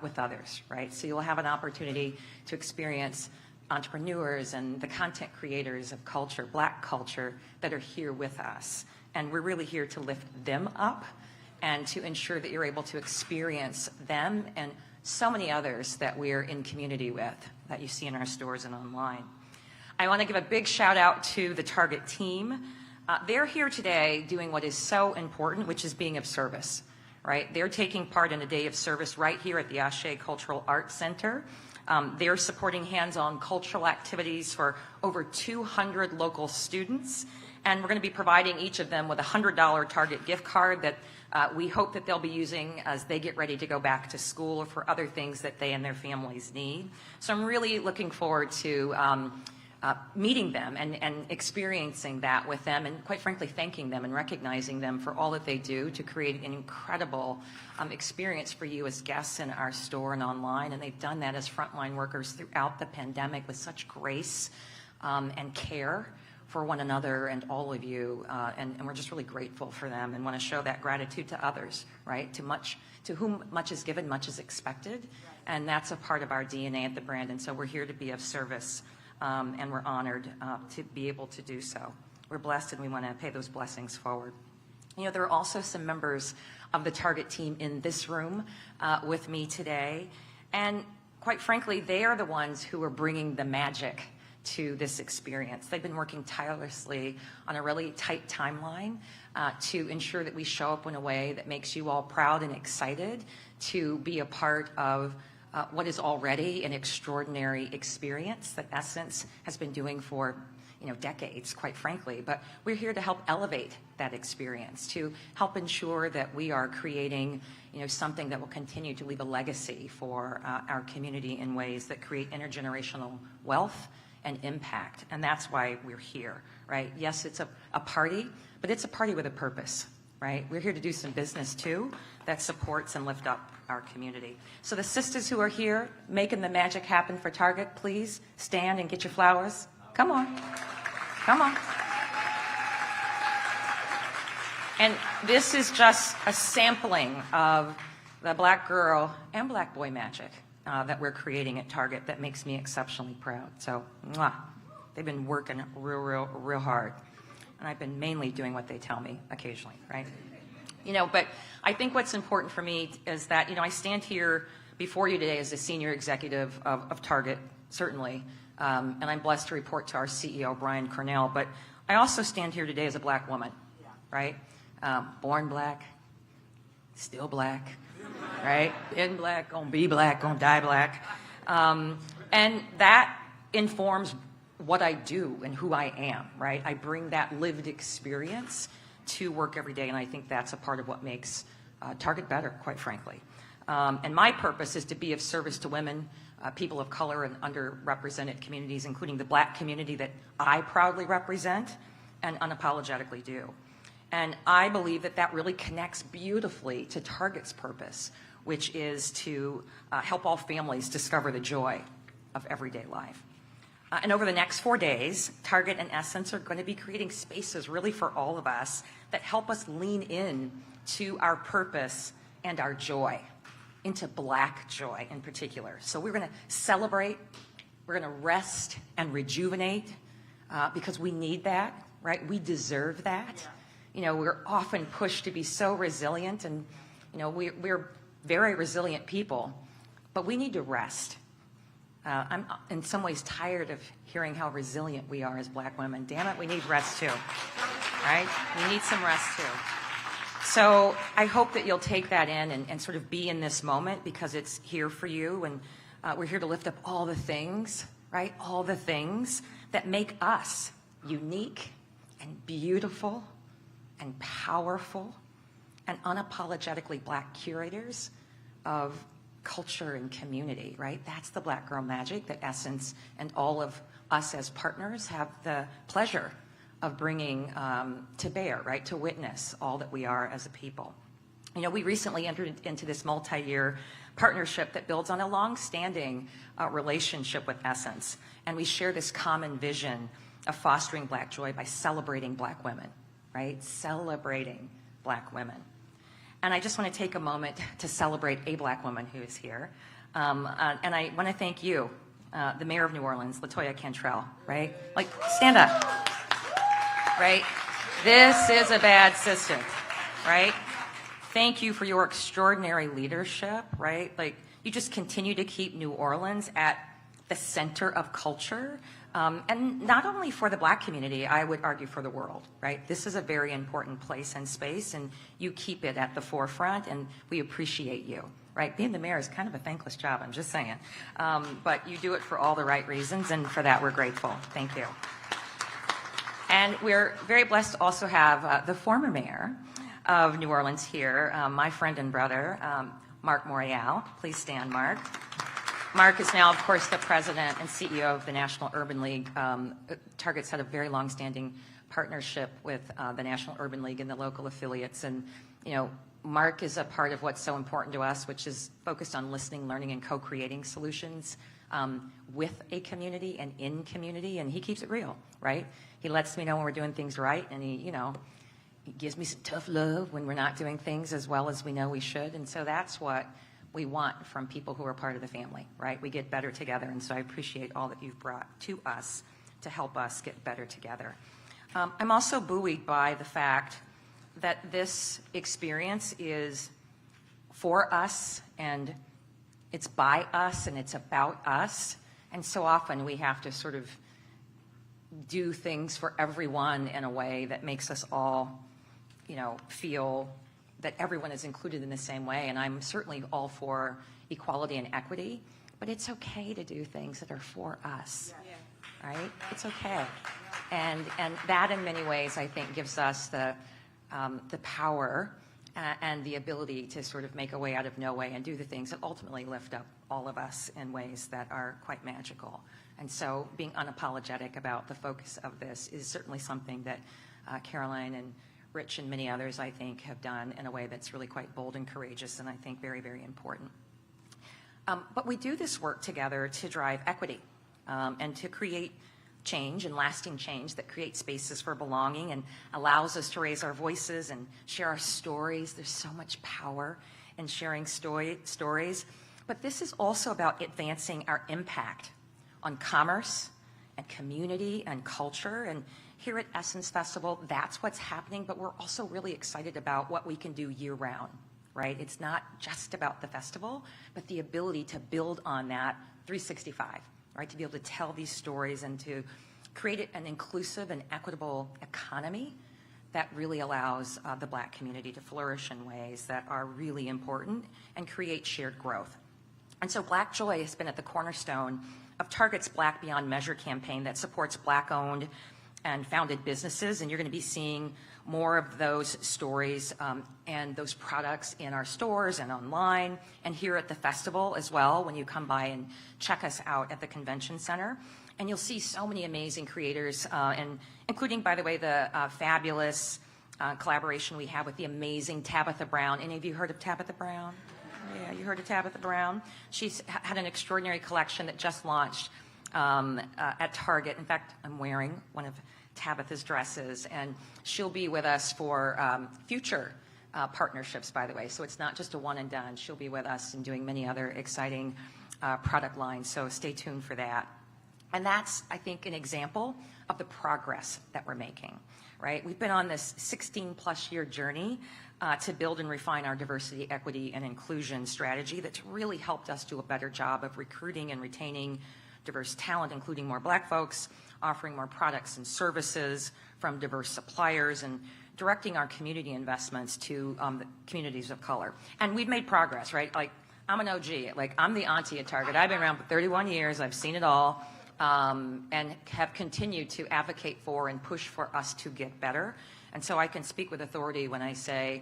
with others, right? So you'll have an opportunity to experience entrepreneurs and the content creators of culture, Black culture, that are here with us. And we're really here to lift them up and to ensure that you're able to experience them and so many others that we're in community with that you see in our stores and online. I want to give a big shout out to the Target team. They're here today doing what is so important, which is being of service, right? They're taking part in a day of service right here at the Ashe Cultural Arts Center. They're supporting hands-on cultural activities for over 200 local students. And we're going to be providing each of them with a $100 Target gift card that we hope that they'll be using as they get ready to go back to school or for other things that they and their families need. So I'm really looking forward to meeting them and experiencing that with them, and quite frankly thanking them and recognizing them for all that they do to create an incredible experience for you as guests in our store and online. And they've done that as frontline workers throughout the pandemic with such grace and care for one another and all of you, and we're just really grateful for them and want to show that gratitude to others, right? To whom much is given, much is expected, and that's a part of our DNA at the brand. And so we're here to be of service. And we're honored to be able to do so. We're blessed, and we want to pay those blessings forward. You know, there are also some members of the Target team in this room with me today, and quite frankly, they are the ones who are bringing the magic to this experience. They've been working tirelessly on a really tight timeline to ensure that we show up in a way that makes you all proud and excited to be a part of what is already an extraordinary experience that Essence has been doing for decades, quite frankly. But we're here to help elevate that experience, to help ensure that we are creating something that will continue to leave a legacy for our community in ways that create intergenerational wealth and impact. And that's why we're here, right? Yes, it's a party, but it's a party with a purpose, right? We're here to do some business too that supports and lifts up our community. So the sisters who are here making the magic happen for Target, please stand and get your flowers. Come on. Come on. And this is just a sampling of the black girl and black boy magic that we're creating at Target that makes me exceptionally proud. So, they've been working real hard. And I've been mainly doing what they tell me occasionally, right? But I think what's important for me is that, I stand here before you today as a senior executive of Target, certainly, and I'm blessed to report to our CEO, Brian Cornell, but I also stand here today as a black woman, right? Born black, still black, right? Been black, gonna be black, gonna die black. And that informs what I do and who I am, right? I bring that lived experience to work every day, and I think that's a part of what makes Target better, quite frankly. And my purpose is to be of service to women, people of color, and underrepresented communities, including the black community that I proudly represent and unapologetically do. And I believe that that really connects beautifully to Target's purpose, which is to help all families discover the joy of everyday life. And over the next 4 days, Target and Essence are going to be creating spaces really for all of us that help us lean in to our purpose and our joy, into black joy in particular. So we're going to celebrate, we're going to rest and rejuvenate because we need that, right? We deserve that. We're often pushed to be so resilient, and we're very resilient people, but we need to rest. I'm in some ways tired of hearing how resilient we are as black women. Damn it, we need rest too, right? We need some rest too. So I hope that you'll take that in and sort of be in this moment, because it's here for you, and we're here to lift up all the things, right? All the things that make us unique and beautiful and powerful and unapologetically black curators of culture and community, right? That's the black girl magic that Essence and all of us as partners have the pleasure of bringing to bear, right? To witness all that we are as a people. We recently entered into this multi-year partnership that builds on a long-standing relationship with Essence. And we share this common vision of fostering black joy by celebrating black women, right? Celebrating black women. And I just want to take a moment to celebrate a black woman who is here. And I want to thank you, the mayor of New Orleans, LaToya Cantrell, right? Like, stand up, right? This is a bad system, right? Thank you for your extraordinary leadership, right? Like, you just continue to keep New Orleans at the center of culture, and not only for the Black community, I would argue for the world, right? This is a very important place and space, and you keep it at the forefront, and we appreciate you, right? Being the mayor is kind of a thankless job, I'm just saying. But you do it for all the right reasons, and for that we're grateful. Thank you. And we're very blessed to also have the former mayor of New Orleans here, my friend and brother, Mark Morial. Please stand, Mark. Mark is now, of course, the president and CEO of the National Urban League. Target's had a very long-standing partnership with the National Urban League and the local affiliates. And, you know, Mark is a part of what's so important to us, which is focused on listening, learning, and co-creating solutions with a community and in community. And he keeps it real, right? He lets me know when we're doing things right, and he, you know, he gives me some tough love when we're not doing things as well as we know we should. And so that's what we want from people who are part of the family, right? We get better together. And so I appreciate all that you've brought to us to help us get better together. I'm also buoyed by the fact that this experience is for us, and it's by us, and it's about us. And so often we have to sort of do things for everyone in a way that makes us all, you know, feel that everyone is included in the same way. And I'm certainly all for equality and equity, but it's okay to do things that are for us, right? It's okay. And that in many ways, I think, gives us the power and the ability to sort of make a way out of no way and do the things that ultimately lift up all of us in ways that are quite magical. And so being unapologetic about the focus of this is certainly something that Caroline and Rich and many others, I think, have done in a way that's really quite bold and courageous, and I think very, very important. But we do this work together to drive equity and to create change and lasting change that creates spaces for belonging and allows us to raise our voices and share our stories. There's so much power in sharing stories. But this is also about advancing our impact on commerce and community and culture. And here at Essence Festival, that's what's happening, but we're also really excited about what we can do year-round, right? It's not just about the festival, but the ability to build on that 365, right? To be able to tell these stories and to create an inclusive and equitable economy that really allows the Black community to flourish in ways that are really important and create shared growth. And so Black Joy has been at the cornerstone of Target's Black Beyond Measure campaign that supports Black-owned and founded businesses, and you're going to be seeing more of those stories and those products in our stores and online and here at the festival as well when you come by and check us out at the convention center. And you'll see so many amazing creators, and including, by the way, the fabulous collaboration we have with the amazing Tabitha Brown. Any of you heard of Tabitha Brown? Yeah, you heard of Tabitha Brown? She's had an extraordinary collection that just launched at Target. In fact, I'm wearing one of Tabitha's dresses, and she'll be with us for future partnerships, by the way. So it's not just a one and done. She'll be with us and doing many other exciting product lines. So stay tuned for that. And that's, I think, an example of the progress that we're making, right? We've been on this 16-plus year journey to build and refine our diversity, equity, and inclusion strategy that's really helped us do a better job of recruiting and retaining diverse talent, including more Black folks, offering more products and services from diverse suppliers, and directing our community investments to the communities of color. And we've made progress, right? Like, I'm an OG. Like, I'm the auntie at Target. I've been around for 31 years. I've seen it all, and have continued to advocate for and push for us to get better. And so I can speak with authority when I say,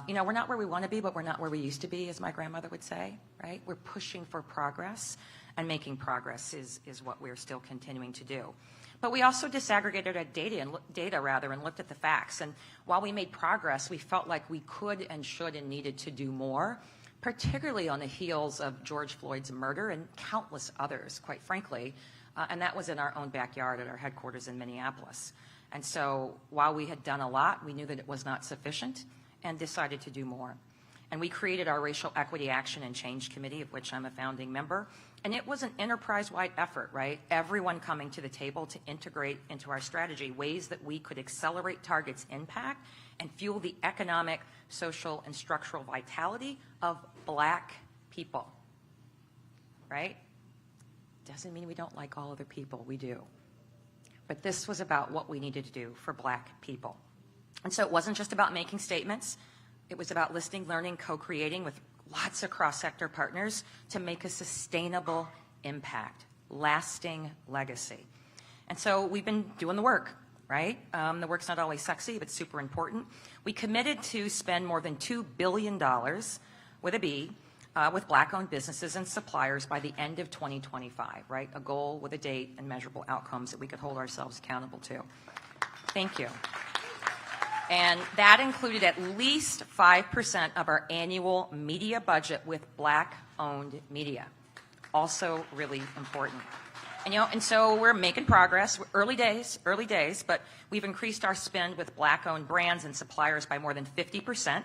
you know, we're not where we want to be, but we're not where we used to be, as my grandmother would say, right? We're pushing for progress, and making progress is what we're still continuing to do. But we also disaggregated our data and looked at the facts. And while we made progress, we felt like we could and should and needed to do more, particularly on the heels of George Floyd's murder and countless others, quite frankly. And that was in our own backyard at our headquarters in Minneapolis. And so while we had done a lot, we knew that it was not sufficient and decided to do more. And we created our Racial Equity Action and Change Committee, of which I'm a founding member. And it was an enterprise-wide effort, right? Everyone coming to the table to integrate into our strategy ways that we could accelerate Target's impact and fuel the economic, social, and structural vitality of Black people, right? Doesn't mean we don't like all other people. We do. But this was about what we needed to do for Black people. And so it wasn't just about making statements. It was about listening, learning, co-creating with lots of cross-sector partners to make a sustainable impact, lasting legacy. And so we've been doing the work, right? The work's not always sexy, but super important. We committed to spend more than $2 billion with a B with Black-owned businesses and suppliers by the end of 2025, right? A goal with a date and measurable outcomes that we could hold ourselves accountable to. Thank you. And that included at least 5% of our annual media budget with Black-owned media. Also really important. And so we're making progress. Early days, but we've increased our spend with Black-owned brands and suppliers by more than 50%.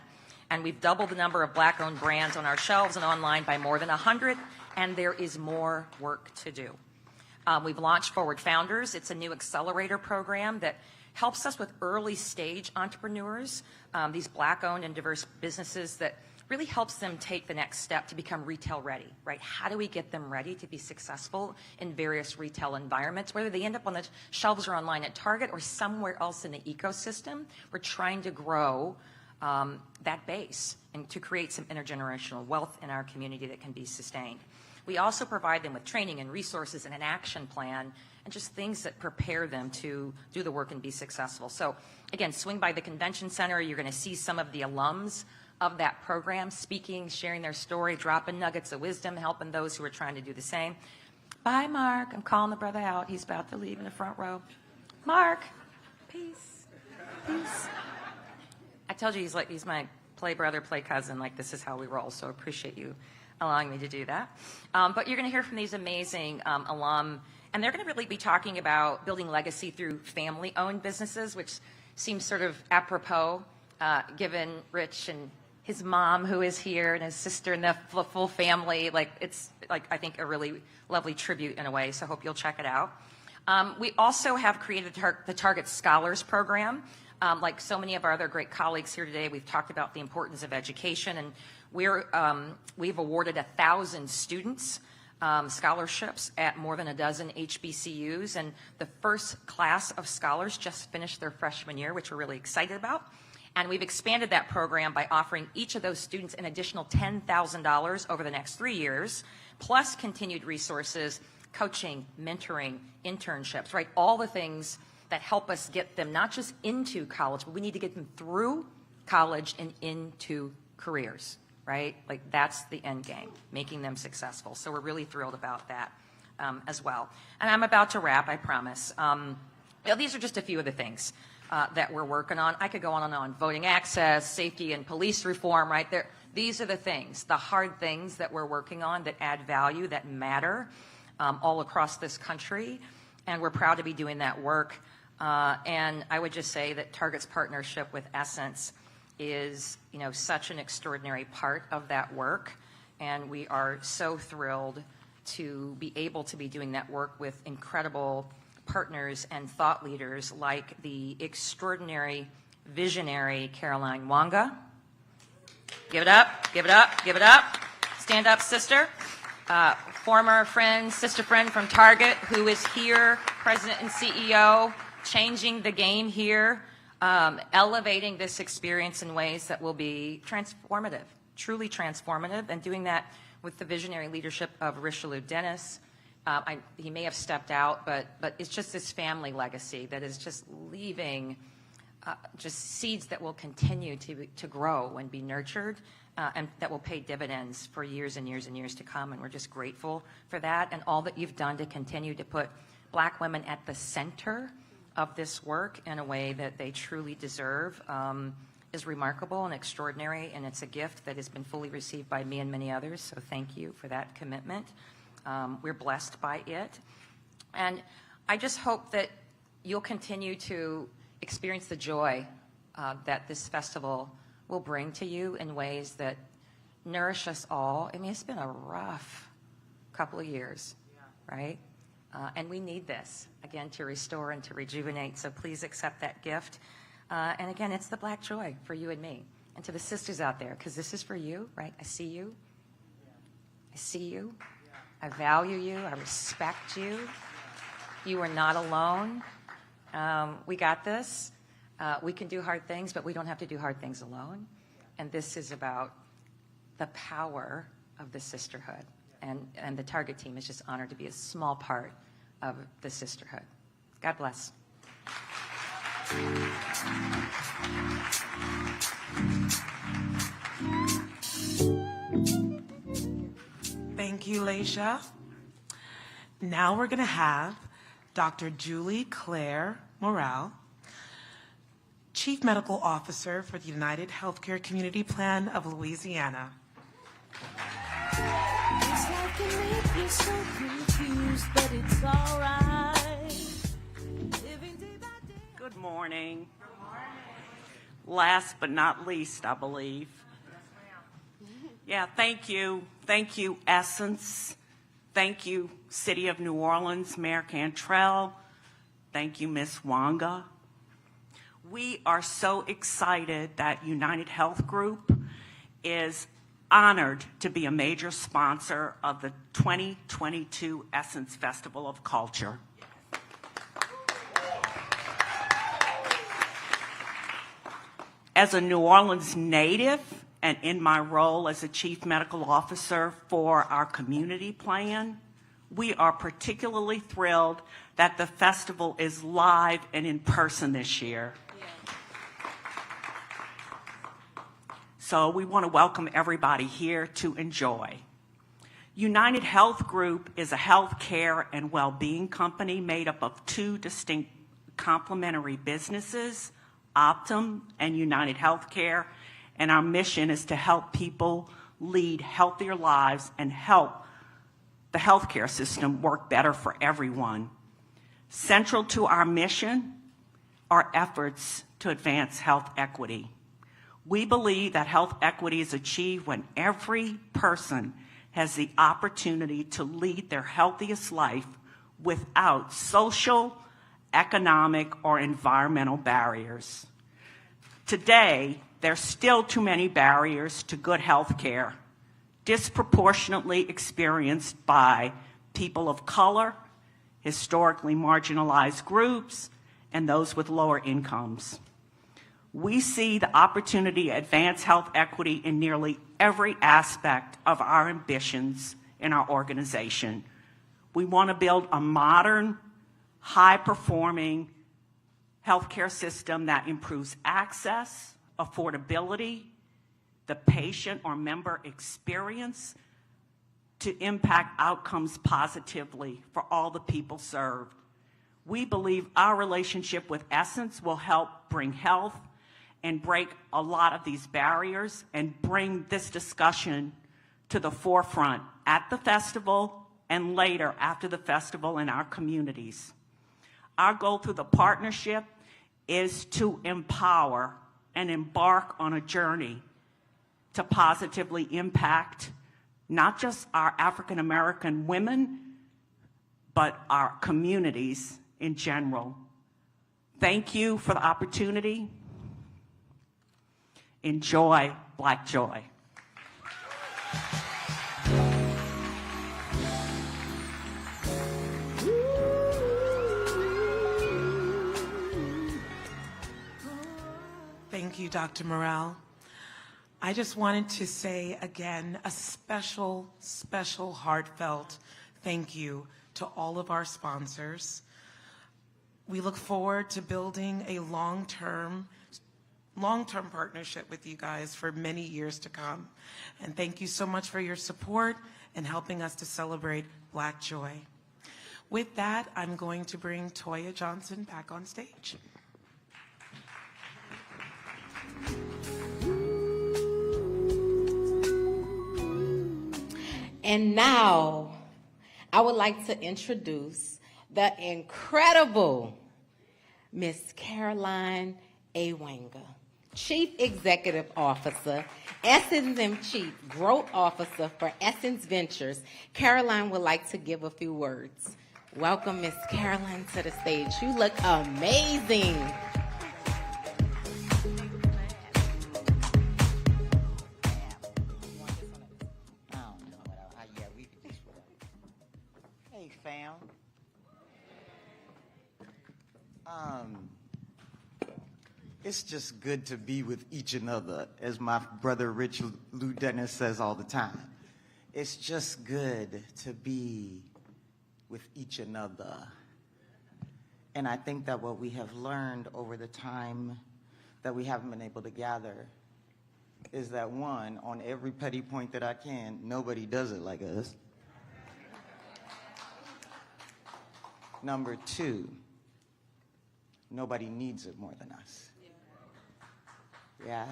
And we've doubled the number of Black-owned brands on our shelves and online by more than 100, and there is more work to do. We've launched Forward Founders. It's a new accelerator program that helps us with early-stage entrepreneurs, these Black-owned and diverse businesses that really helps them take the next step to become retail-ready, right? How do we get them ready to be successful in various retail environments, whether they end up on the shelves or online at Target or somewhere else in the ecosystem? We're trying to grow that base and to create some intergenerational wealth in our community that can be sustained. We also provide them with training and resources and an action plan and just things that prepare them to do the work and be successful. So again, swing by the convention center. You're going to see some of the alums of that program speaking, sharing their story, dropping nuggets of wisdom, helping those who are trying to do the same. Bye, Mark. I'm calling the brother out. He's about to leave in the front row. Mark, peace, peace. I told you he's my play brother, play cousin. Like, this is how we roll. So appreciate you allowing me to do that. But you're going to hear from these amazing alum, and they're going to really be talking about building legacy through family-owned businesses, which seems sort of apropos, given Rich and his mom, who is here, and his sister, and the full family. Like, it's, like, I think a really lovely tribute in a way, so I hope you'll check it out. We also have created the Target Scholars Program. Like so many of our other great colleagues here today, we've talked about the importance of education, and we've awarded 1,000 students scholarships at more than a dozen HBCUs, and the first class of scholars just finished their freshman year, which we're really excited about. And we've expanded that program by offering each of those students an additional $10,000 over the next 3 years, plus continued resources, coaching, mentoring, internships, right? All the things that help us get them not just into college, but we need to get them through college and into careers, right? Like, that's the end game, making them successful. So we're really thrilled about that as well. And I'm about to wrap, I promise. These are just a few of the things that we're working on. I could go on and on. Voting access, safety and police reform, right? These are the things, the hard things that we're working on that add value, that matter all across this country. And we're proud to be doing that work. And I would just say that Target's partnership with Essence is, such an extraordinary part of that work. And we are so thrilled to be able to be doing that work with incredible partners and thought leaders like the extraordinary visionary Caroline Wanga. Give it up, give it up, give it up. Stand up, sister. Former friend, sister friend from Target, who is here, president and CEO, changing the game here, elevating this experience in ways that will be transformative, truly transformative, and doing that with the visionary leadership of Richelieu Dennis. He may have stepped out, but it's just this family legacy that is just leaving just seeds that will continue to grow and be nurtured, and that will pay dividends for years and years and years to come. And we're just grateful for that and all that you've done to continue to put Black women at the center of this work in a way that they truly deserve is remarkable and extraordinary, and it's a gift that has been fully received by me and many others. So thank you for that commitment. We're blessed by it. And I just hope that you'll continue to experience the joy that this festival will bring to you in ways that nourish us all. I mean, it's been a rough couple of years, right? And we need this, again, to restore and to rejuvenate. So please accept that gift. And again, it's the Black joy for you and me. And to the sisters out there, because this is for you, right? I see you. I see you. I value you. I respect you. You are not alone. We got this. We can do hard things, but we don't have to do hard things alone. And this is about the power of the sisterhood. And the Target team is just honored to be a small part of the sisterhood. God bless. Thank you, Leisha. Now we're going to have Dr. Julie Claire Morale, Chief Medical Officer for the United Healthcare Community Plan of Louisiana. This life can make you so confused, but it's all right. Living day by day. Good morning. Last but not least, I believe. Yeah, thank you. Thank you, Essence. Thank you, City of New Orleans, Mayor Cantrell. Thank you, Ms. Wanga. We are so excited that United Health Group is honored to be a major sponsor of the 2022 Essence Festival of Culture. As a New Orleans native and in my role as a Chief Medical Officer for our community plan, we are particularly thrilled that the festival is live and in person this year. So we want to welcome everybody here to enjoy. United Health Group is a health care and well-being company made up of two distinct complementary businesses, Optum and United Healthcare, and our mission is to help people lead healthier lives and help the healthcare system work better for everyone. Central to our mission are efforts to advance health equity. We believe that health equity is achieved when every person has the opportunity to lead their healthiest life without social, economic, or environmental barriers. Today, there's still too many barriers to good health care, disproportionately experienced by people of color, historically marginalized groups, and those with lower incomes. We see the opportunity to advance health equity in nearly every aspect of our ambitions in our organization. We want to build a modern, high-performing healthcare system that improves access, affordability, the patient or member experience to impact outcomes positively for all the people served. We believe our relationship with Essence will help bring health and break a lot of these barriers and bring this discussion to the forefront at the festival and later after the festival in our communities. Our goal through the partnership is to empower and embark on a journey to positively impact not just our African American women, but our communities in general. Thank you for the opportunity. Enjoy Black Joy. Thank you, Dr. Morale. I just wanted to say again a special, special heartfelt thank you to all of our sponsors. We look forward to building a long-term partnership with you guys for many years to come. And thank you so much for your support and helping us to celebrate Black Joy. With that, I'm going to bring Toya Johnson back on stage. And now, I would like to introduce the incredible Miss Caroline A. Wanga, Chief Executive Officer, Essence and Chief Growth Officer for Essence Ventures. Caroline would like to give a few words. Welcome, Miss Caroline, to the stage. You look amazing. It's just good to be with each another, as my brother Rich Lou Dennis says all the time. It's just good to be with each another. And I think that what we have learned over the time that we haven't been able to gather is that, one, on every petty point that I can, nobody does it like us. Number two, nobody needs it more than us. Yeah?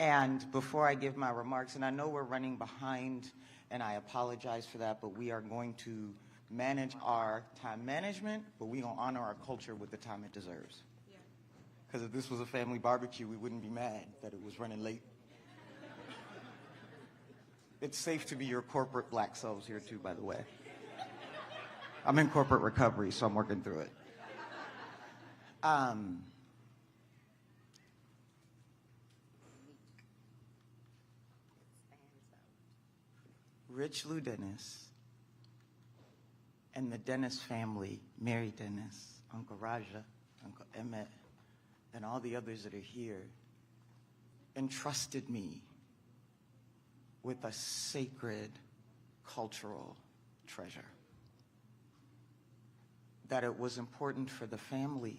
And before I give my remarks, and I know we're running behind, and I apologize for that, but we are going to manage our time management, but we're going to honor our culture with the time it deserves. Because if this was a family barbecue, we wouldn't be mad that it was running late. It's safe to be your corporate black selves here too, by the way. I'm in corporate recovery, so I'm working through it. Rich Lou Dennis and the Dennis family, Mary Dennis, Uncle Raja, Uncle Emmett, and all the others that are here, entrusted me with a sacred cultural treasure. That it was important for the family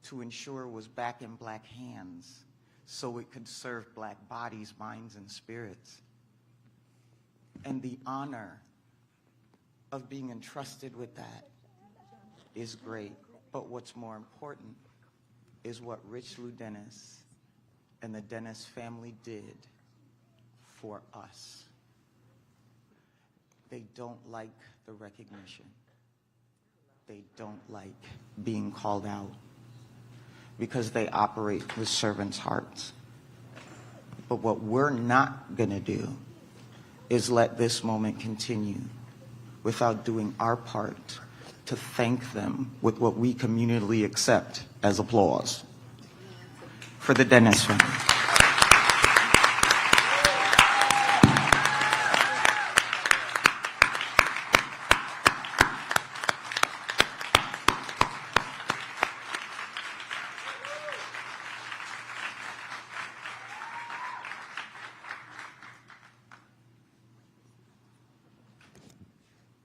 to ensure was back in black hands so it could serve black bodies, minds, and spirits. And the honor of being entrusted with that is great. But what's more important is what Rich Lou Dennis and the Dennis family did for us. They don't like the recognition. They don't like being called out because they operate with servants' hearts. But what we're not going to do is let this moment continue without doing our part to thank them with what we communally accept as applause for the Dennis family.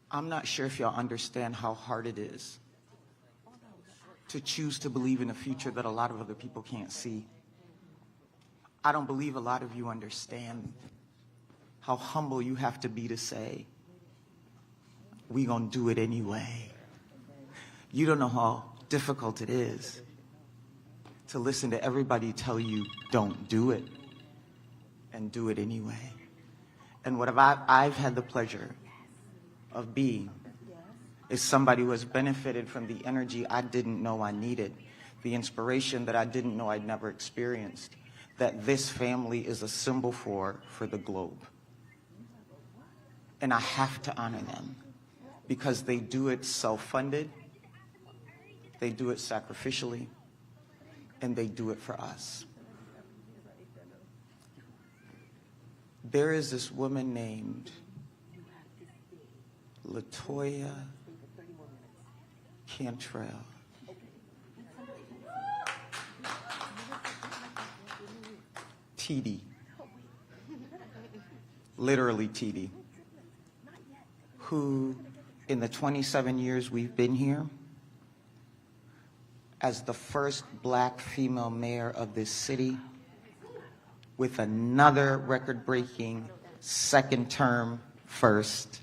I'm not sure if y'all understand how hard it is to choose to believe in a future that a lot of other people can't see. I don't believe a lot of you understand how humble you have to be to say, we gonna do it anyway. You don't know how difficult it is to listen to everybody tell you don't do it and do it anyway. And what I've had the pleasure of being is somebody who has benefited from the energy I didn't know I needed, the inspiration that I didn't know I'd never experienced, that this family is a symbol for the globe. And I have to honor them because they do it self-funded, they do it sacrificially, and they do it for us. There is this woman named Latoya Cantrell. TD. Literally TD. Who, in the 27 years we've been here, as the first black female mayor of this city, with another record-breaking second term first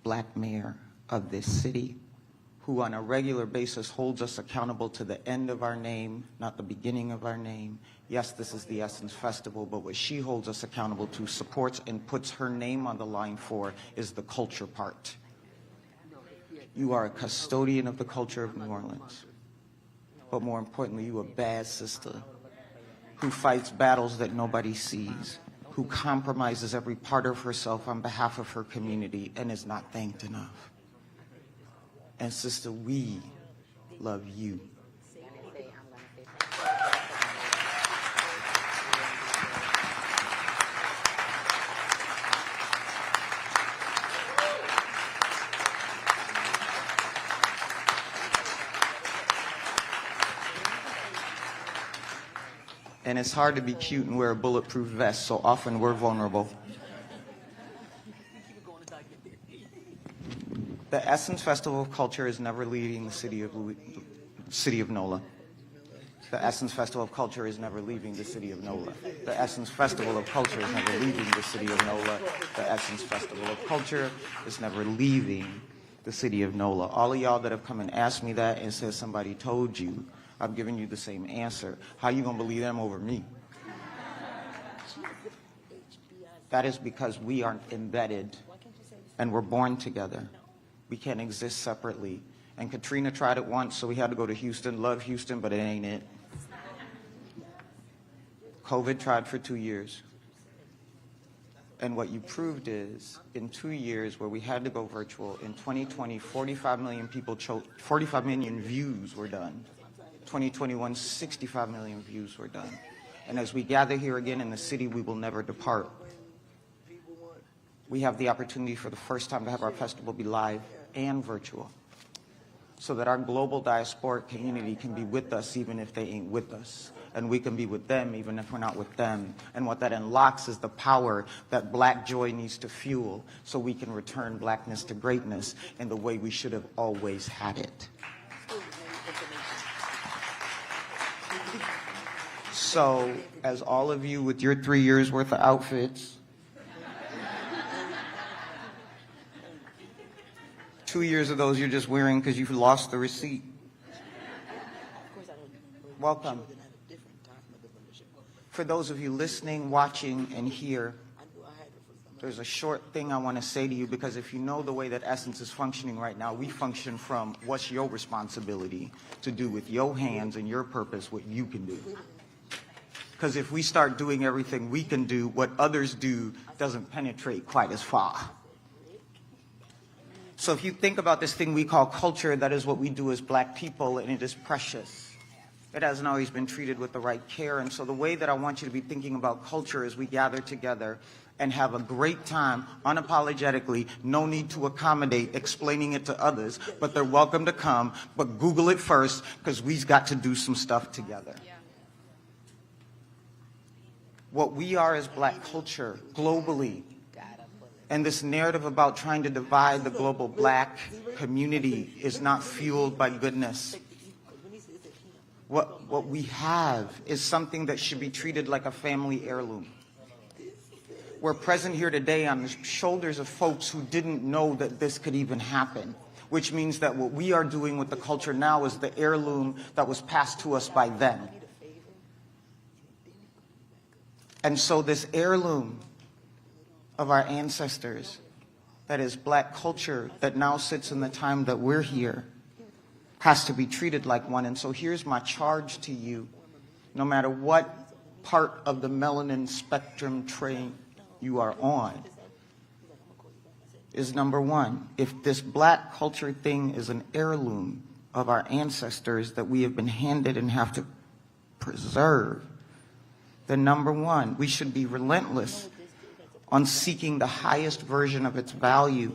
black mayor of this city, who on a regular basis holds us accountable to the end of our name, not the beginning of our name. Yes, this is the Essence Festival, but what she holds us accountable to, supports and puts her name on the line for, is the culture part. You are a custodian of the culture of New Orleans. But more importantly, you a bad sister who fights battles that nobody sees, who compromises every part of herself on behalf of her community and is not thanked enough. And sister, we love you. And it's hard to be cute and wear a bulletproof vest, so often we're vulnerable. The Essence Festival of Culture is never leaving the city of NOLA. The Essence Festival of Culture is never leaving the city of NOLA. The Essence Festival of Culture is never leaving the city of NOLA. The Essence Festival of Culture is never leaving the city of NOLA. All of y'all that have come and asked me that and said somebody told you, I'm giving you the same answer. How you gonna believe them over me? That is because we aren't embedded and we're born together. We can't exist separately. And Katrina tried it once, so we had to go to Houston. Love Houston, but it ain't it. COVID tried for 2 years. And what you proved is, in 2 years where we had to go virtual, in 2020, 45 million views were done. 2021, 65 million views were done. And as we gather here again in the city, we will never depart. We have the opportunity for the first time to have our festival be live and virtual, so that our global diasporic community can be with us even if they ain't with us. And we can be with them even if we're not with them. And what that unlocks is the power that Black joy needs to fuel so we can return Blackness to greatness in the way we should have always had it. So, as all of you with your 3 years worth of outfits, 2 years of those you're just wearing because you've lost the receipt. Welcome. For those of you listening, watching, and here, there's a short thing I want to say to you, because if you know the way that Essence is functioning right now, we function from what's your responsibility to do with your hands and your purpose what you can do. Because if we start doing everything we can do, what others do doesn't penetrate quite as far. So if you think about this thing we call culture, that is what we do as Black people, and it is precious. It hasn't always been treated with the right care. And so the way that I want you to be thinking about culture is we gather together and have a great time, unapologetically, no need to accommodate, explaining it to others, but they're welcome to come, but Google it first, because we've got to do some stuff together. What we are as Black culture, globally, and this narrative about trying to divide the global Black community is not fueled by goodness. What we have is something that should be treated like a family heirloom. We're present here today on the shoulders of folks who didn't know that this could even happen, which means that what we are doing with the culture now is the heirloom that was passed to us by them. And so this heirloom of our ancestors, that is Black culture, that now sits in the time that we're here, has to be treated like one. And so here's my charge to you, no matter what part of the melanin spectrum train you are on, is number one, if this Black culture thing is an heirloom of our ancestors that we have been handed and have to preserve, then number one, we should be relentless on seeking the highest version of its value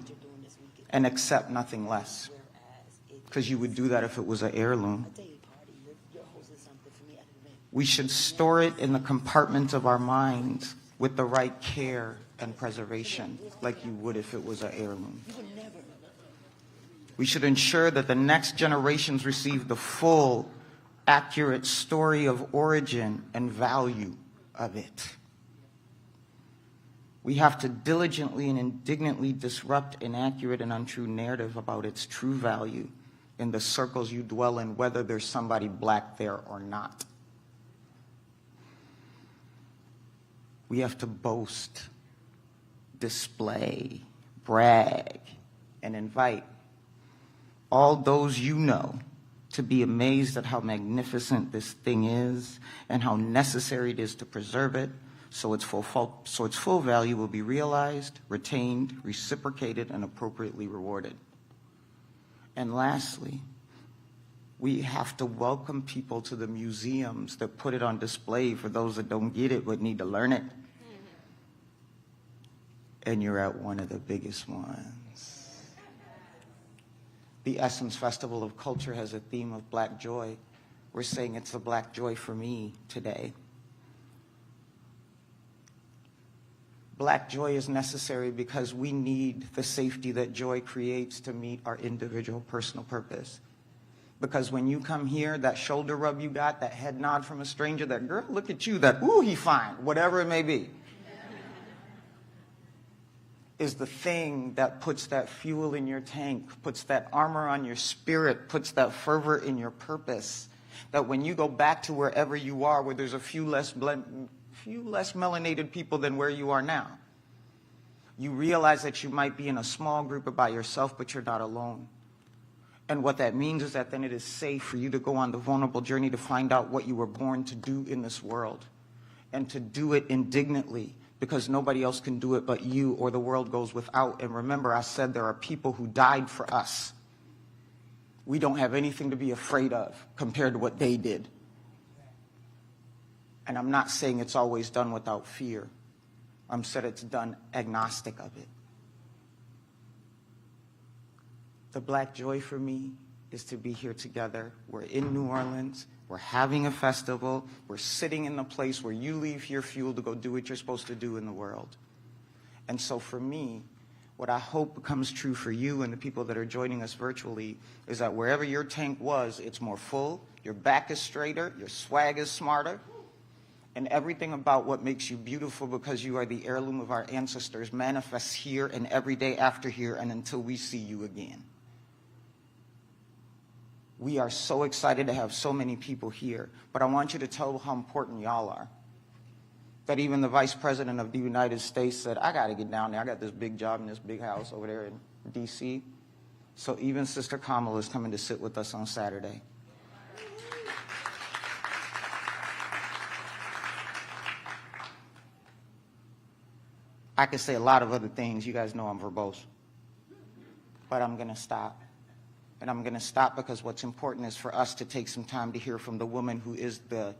and accept nothing less. Because you would do that if it was an heirloom. We should store it in the compartments of our minds with the right care and preservation, like you would if it was an heirloom. We should ensure that the next generations receive the full, accurate story of origin and value of it. We have to diligently and indignantly disrupt inaccurate and untrue narrative about its true value in the circles you dwell in, whether there's somebody Black there or not. We have to boast, display, brag, and invite all those you know to be amazed at how magnificent this thing is and how necessary it is to preserve it so its full value will be realized, retained, reciprocated, and appropriately rewarded. And lastly, we have to welcome people to the museums that put it on display for those that don't get it but need to learn it. And you're at one of the biggest ones. The Essence Festival of Culture has a theme of Black joy. We're saying it's the Black joy for me today. Black joy is necessary because we need the safety that joy creates to meet our individual personal purpose. Because when you come here, that shoulder rub you got, that head nod from a stranger, that girl, look at you, that, ooh, he fine, whatever it may be, is the thing that puts that fuel in your tank, puts that armor on your spirit, puts that fervor in your purpose. That when you go back to wherever you are, where there's a few less melanated people than where you are now, you realize that you might be in a small group or by yourself, but you're not alone. And what that means is that then it is safe for you to go on the vulnerable journey to find out what you were born to do in this world, and to do it indignantly, because nobody else can do it but you, or the world goes without. And remember, I said there are people who died for us. We don't have anything to be afraid of compared to what they did. And I'm not saying it's always done without fear. I'm saying it's done agnostic of it. The Black joy for me is to be here together. We're in New Orleans. We're having a festival. We're sitting in the place where you leave here fueled to go do what you're supposed to do in the world. And so for me, what I hope becomes true for you and the people that are joining us virtually is that wherever your tank was, it's more full, your back is straighter, your swag is smarter, and everything about what makes you beautiful because you are the heirloom of our ancestors manifests here and every day after here and until we see you again. We are so excited to have so many people here, but I want you to tell how important y'all are. That even the Vice President of the United States said, I got to get down there. I got this big job in this big house over there in D.C. So even Sister Kamala is coming to sit with us on Saturday. I could say a lot of other things. You guys know I'm verbose. But I'm going to stop. And I'm going to stop because what's important is for us to take some time to hear from the woman who is the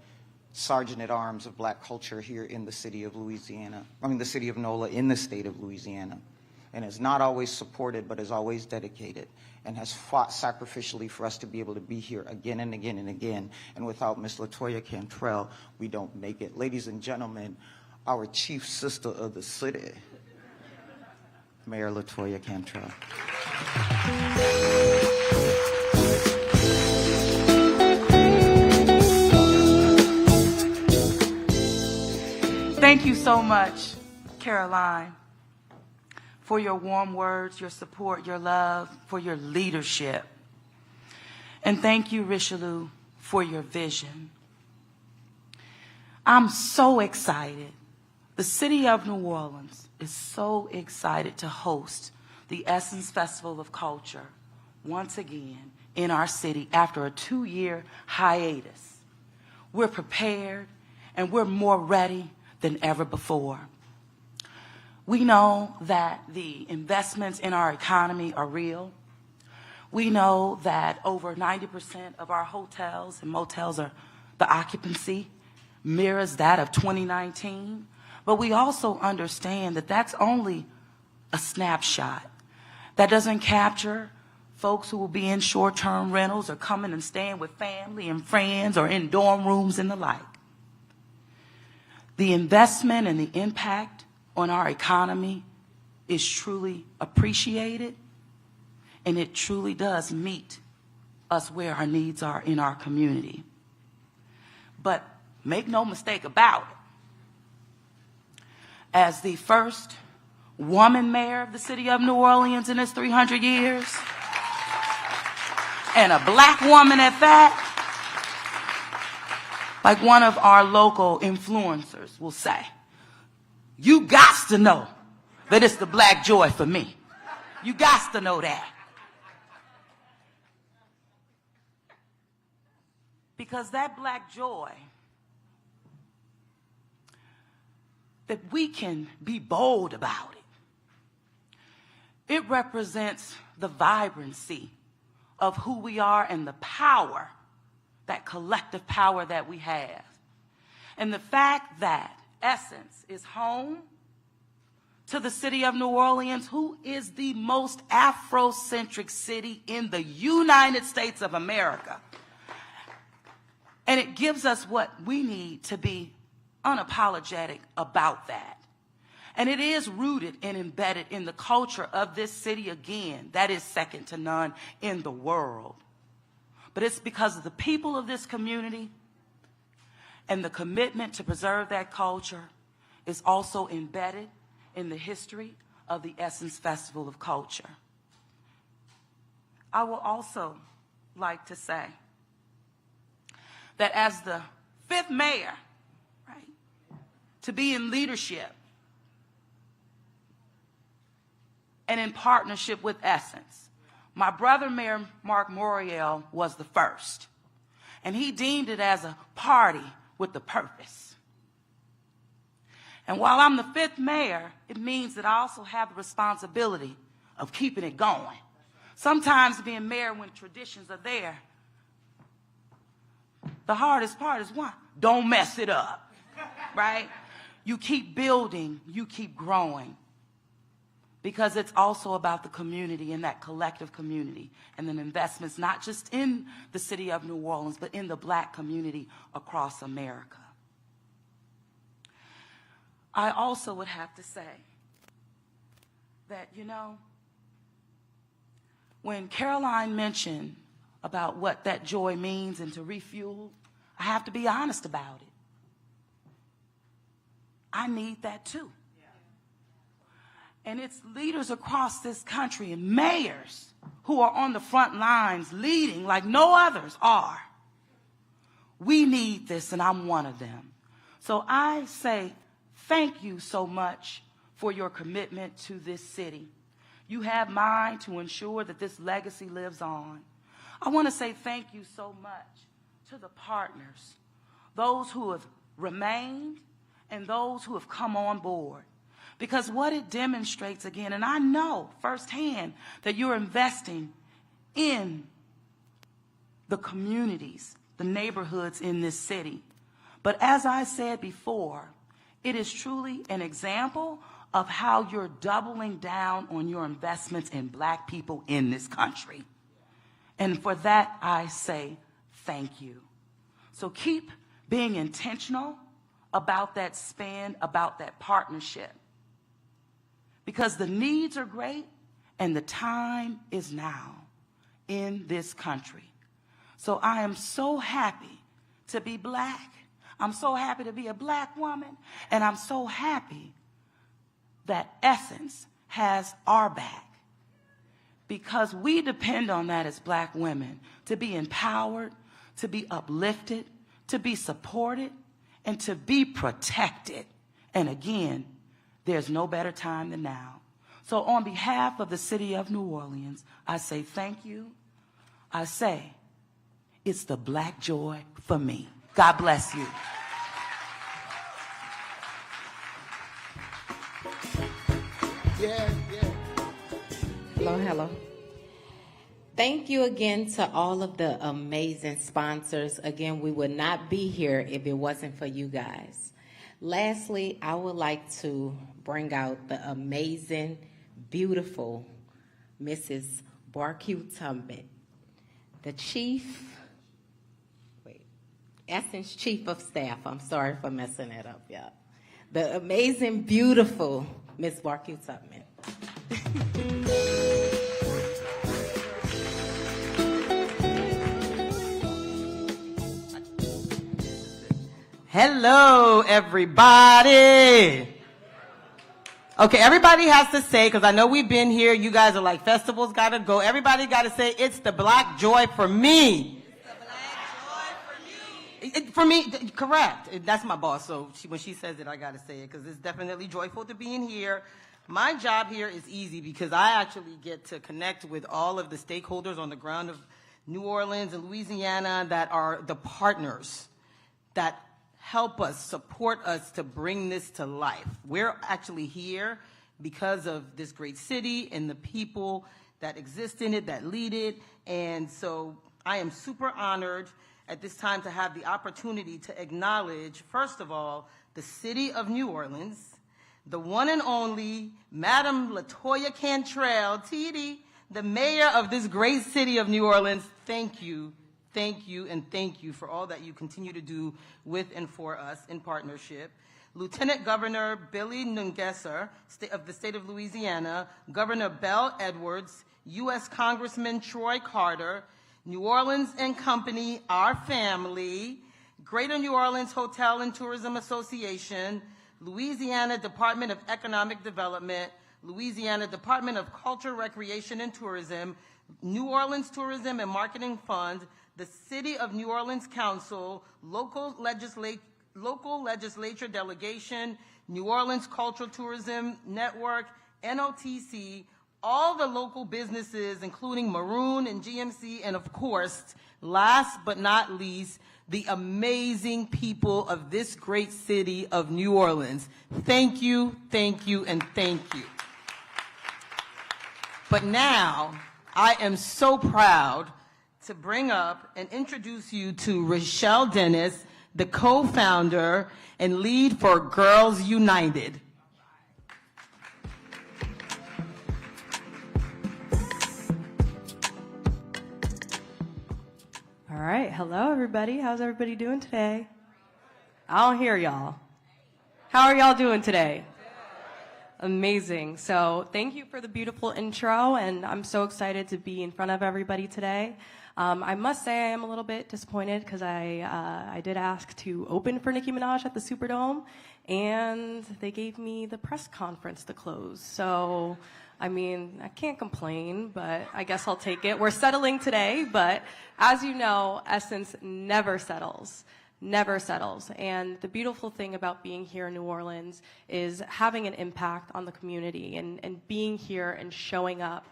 sergeant at arms of Black culture here in the city of Louisiana. The city of NOLA in the state of Louisiana. And is not always supported, but is always dedicated and has fought sacrificially for us to be able to be here again and again and again. And without Miss LaToya Cantrell, we don't make it. Ladies and gentlemen, our chief sister of the city, Mayor LaToya Cantrell. Thank you so much, Caroline, for your warm words, your support, your love, for your leadership. And thank you, Richelieu, for your vision. I'm so excited. The city of New Orleans is so excited to host the Essence Festival of Culture once again in our city after a 2-year hiatus. We're prepared and we're more ready than ever before. We know that the investments in our economy are real. We know that over 90% of our hotels and motels are, the occupancy mirrors that of 2019. But we also understand that that's only a snapshot. That doesn't capture folks who will be in short-term rentals or coming and staying with family and friends or in dorm rooms and the like. The investment and the impact on our economy is truly appreciated, and it truly does meet us where our needs are in our community. But make no mistake about it, as the first woman mayor of the city of New Orleans in its 300 years, and a Black woman at that, like one of our local influencers will say, you got to know that it's the Black joy for me. You got to know that. Because that Black joy, that we can be bold about it. It represents the vibrancy of who we are and the power, that collective power that we have. And the fact that Essence is home to the city of New Orleans, who is the most Afrocentric city in the United States of America. And it gives us what we need to be unapologetic about that. And it is rooted and embedded in the culture of this city again. That is second to none in the world. But it's because of the people of this community and the commitment to preserve that culture is also embedded in the history of the Essence Festival of Culture. I will also like to say that as the 5th mayor, right, to be in leadership and in partnership with Essence, my brother Mayor Mark Morial was the first, and he deemed it as a party with the purpose. And while I'm the 5th mayor, it means that I also have the responsibility of keeping it going. Sometimes being mayor when traditions are there, the hardest part is one, don't mess it up, right? You keep building, you keep growing, because it's also about the community and that collective community and then investments, not just in the city of New Orleans, but in the Black community across America. I also would have to say that, you know, when Caroline mentioned about what that joy means and to refuel, I have to be honest about it. I need that too. And it's leaders across this country and mayors who are on the front lines leading like no others are. We need this, and I'm one of them. So I say thank you so much for your commitment to this city. You have mine to ensure that this legacy lives on. I want to say thank you so much to the partners, those who have remained and those who have come on board. Because what it demonstrates again, and I know firsthand that you're investing in the communities, the neighborhoods in this city. But as I said before, it is truly an example of how you're doubling down on your investments in Black people in this country. And for that, I say thank you. So keep being intentional about that spend, about that partnership. Because the needs are great and the time is now in this country. So I am so happy to be Black. I'm so happy to be a Black woman. And I'm so happy that Essence has our back. Because we depend on that as Black women to be empowered, to be uplifted, to be supported, and to be protected. And again, there's no better time than now. So on behalf of the city of New Orleans, I say thank you. I say it's the Black joy for me. God bless you. Yeah, yeah. Hello, hello. Thank you again to all of the amazing sponsors. Again, we would not be here if it wasn't for you guys. Lastly, I would like to bring out the amazing, beautiful Mrs. Barque-Tumbet, the Essence Chief of Staff. I'm sorry for messing that up, y'all. The amazing, beautiful Miss Barque-Tumbet. Hello, everybody. Okay, everybody has to say, because I know we've been here, you guys are like, festivals gotta go. Everybody gotta say, it's the Black joy for me. It's the Black joy for me. For me, correct. That's my boss, so when she says it, I gotta say it, because it's definitely joyful to be in here. My job here is easy because I actually get to connect with all of the stakeholders on the ground of New Orleans and Louisiana that are the partners that help us, support us to bring this to life. We're actually here because of this great city and the people that exist in it, that lead it. And so I am super honored at this time to have the opportunity to acknowledge, first of all, the city of New Orleans, the one and only Madam LaToya Cantrell, TD, the mayor of this great city of New Orleans. Thank you. Thank you, and thank you for all that you continue to do with and for us in partnership. Lieutenant Governor Billy Nungesser of the state of Louisiana, Governor Bell Edwards, U.S. Congressman Troy Carter, New Orleans and Company, our family, Greater New Orleans Hotel and Tourism Association, Louisiana Department of Economic Development, Louisiana Department of Culture, Recreation, and Tourism, New Orleans Tourism and Marketing Fund, the City of New Orleans Council, local legislature delegation, New Orleans Cultural Tourism Network, NOTC, all the local businesses, including Maroon and GMC, and of course, last but not least, the amazing people of this great city of New Orleans. Thank you, and thank you. But now, I am so proud to bring up and introduce you to Rochelle Dennis, the co-founder and lead for Girls United. All right, hello everybody. How's everybody doing today? I don't hear y'all. How are y'all doing today? Amazing. So thank you for the beautiful intro, and I'm so excited to be in front of everybody today. I must say I am a little bit disappointed because I did ask to open for Nicki Minaj at the Superdome, and they gave me the press conference to close. So, I mean, I can't complain, but I guess I'll take it. We're settling today, but as you know, Essence never settles. Never settles. And the beautiful thing about being here in New Orleans is having an impact on the community and being here and showing up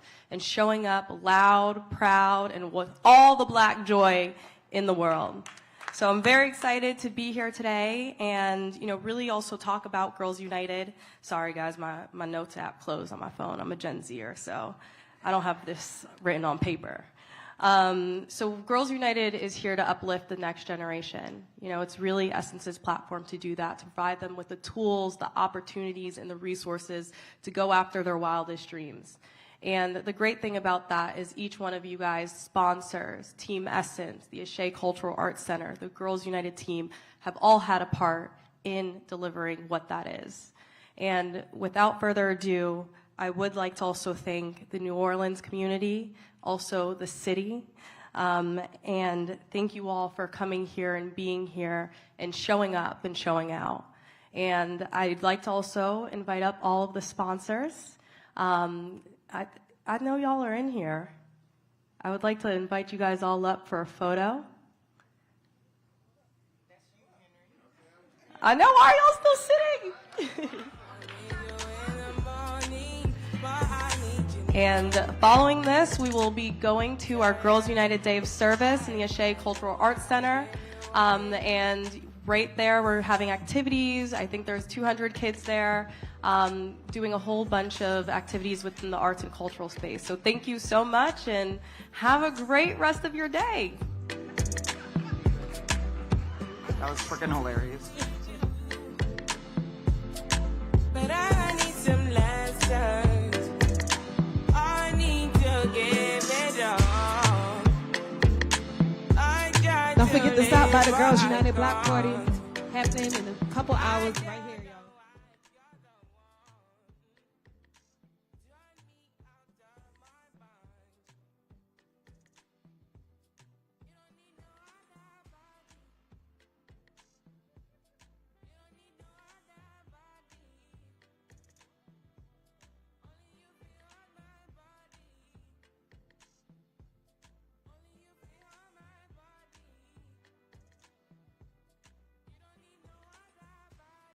loud, proud, and with all the Black joy in the world. So I'm very excited to be here today and, really also talk about Girls United. Sorry guys, my notes app closed on my phone. I'm a Gen Zer, so I don't have this written on paper. So Girls United is here to uplift the next generation. It's really Essence's platform to do that, to provide them with the tools, the opportunities, and the resources to go after their wildest dreams. And the great thing about that is each one of you guys, sponsors, Team Essence, the Ashe Cultural Arts Center, the Girls United team, have all had a part in delivering what that is. And without further ado, I would like to also thank the New Orleans community, also the city, and thank you all for coming here and being here and showing up and showing out. And I'd like to also invite up all of the sponsors. I know y'all are in here. I would like to invite you guys all up for a photo. I know, why are y'all still sitting? And following this, we will be going to our Girls United Day of Service in the Ashe Cultural Arts Center. And right there, we're having activities. I think there's 200 kids there doing a whole bunch of activities within the arts and cultural space. So thank you so much, and have a great rest of your day. That was freaking hilarious. But I need some lessons. I need to give it all. Don't forget to stop by the Girls United Block Party happening in a couple hours right here.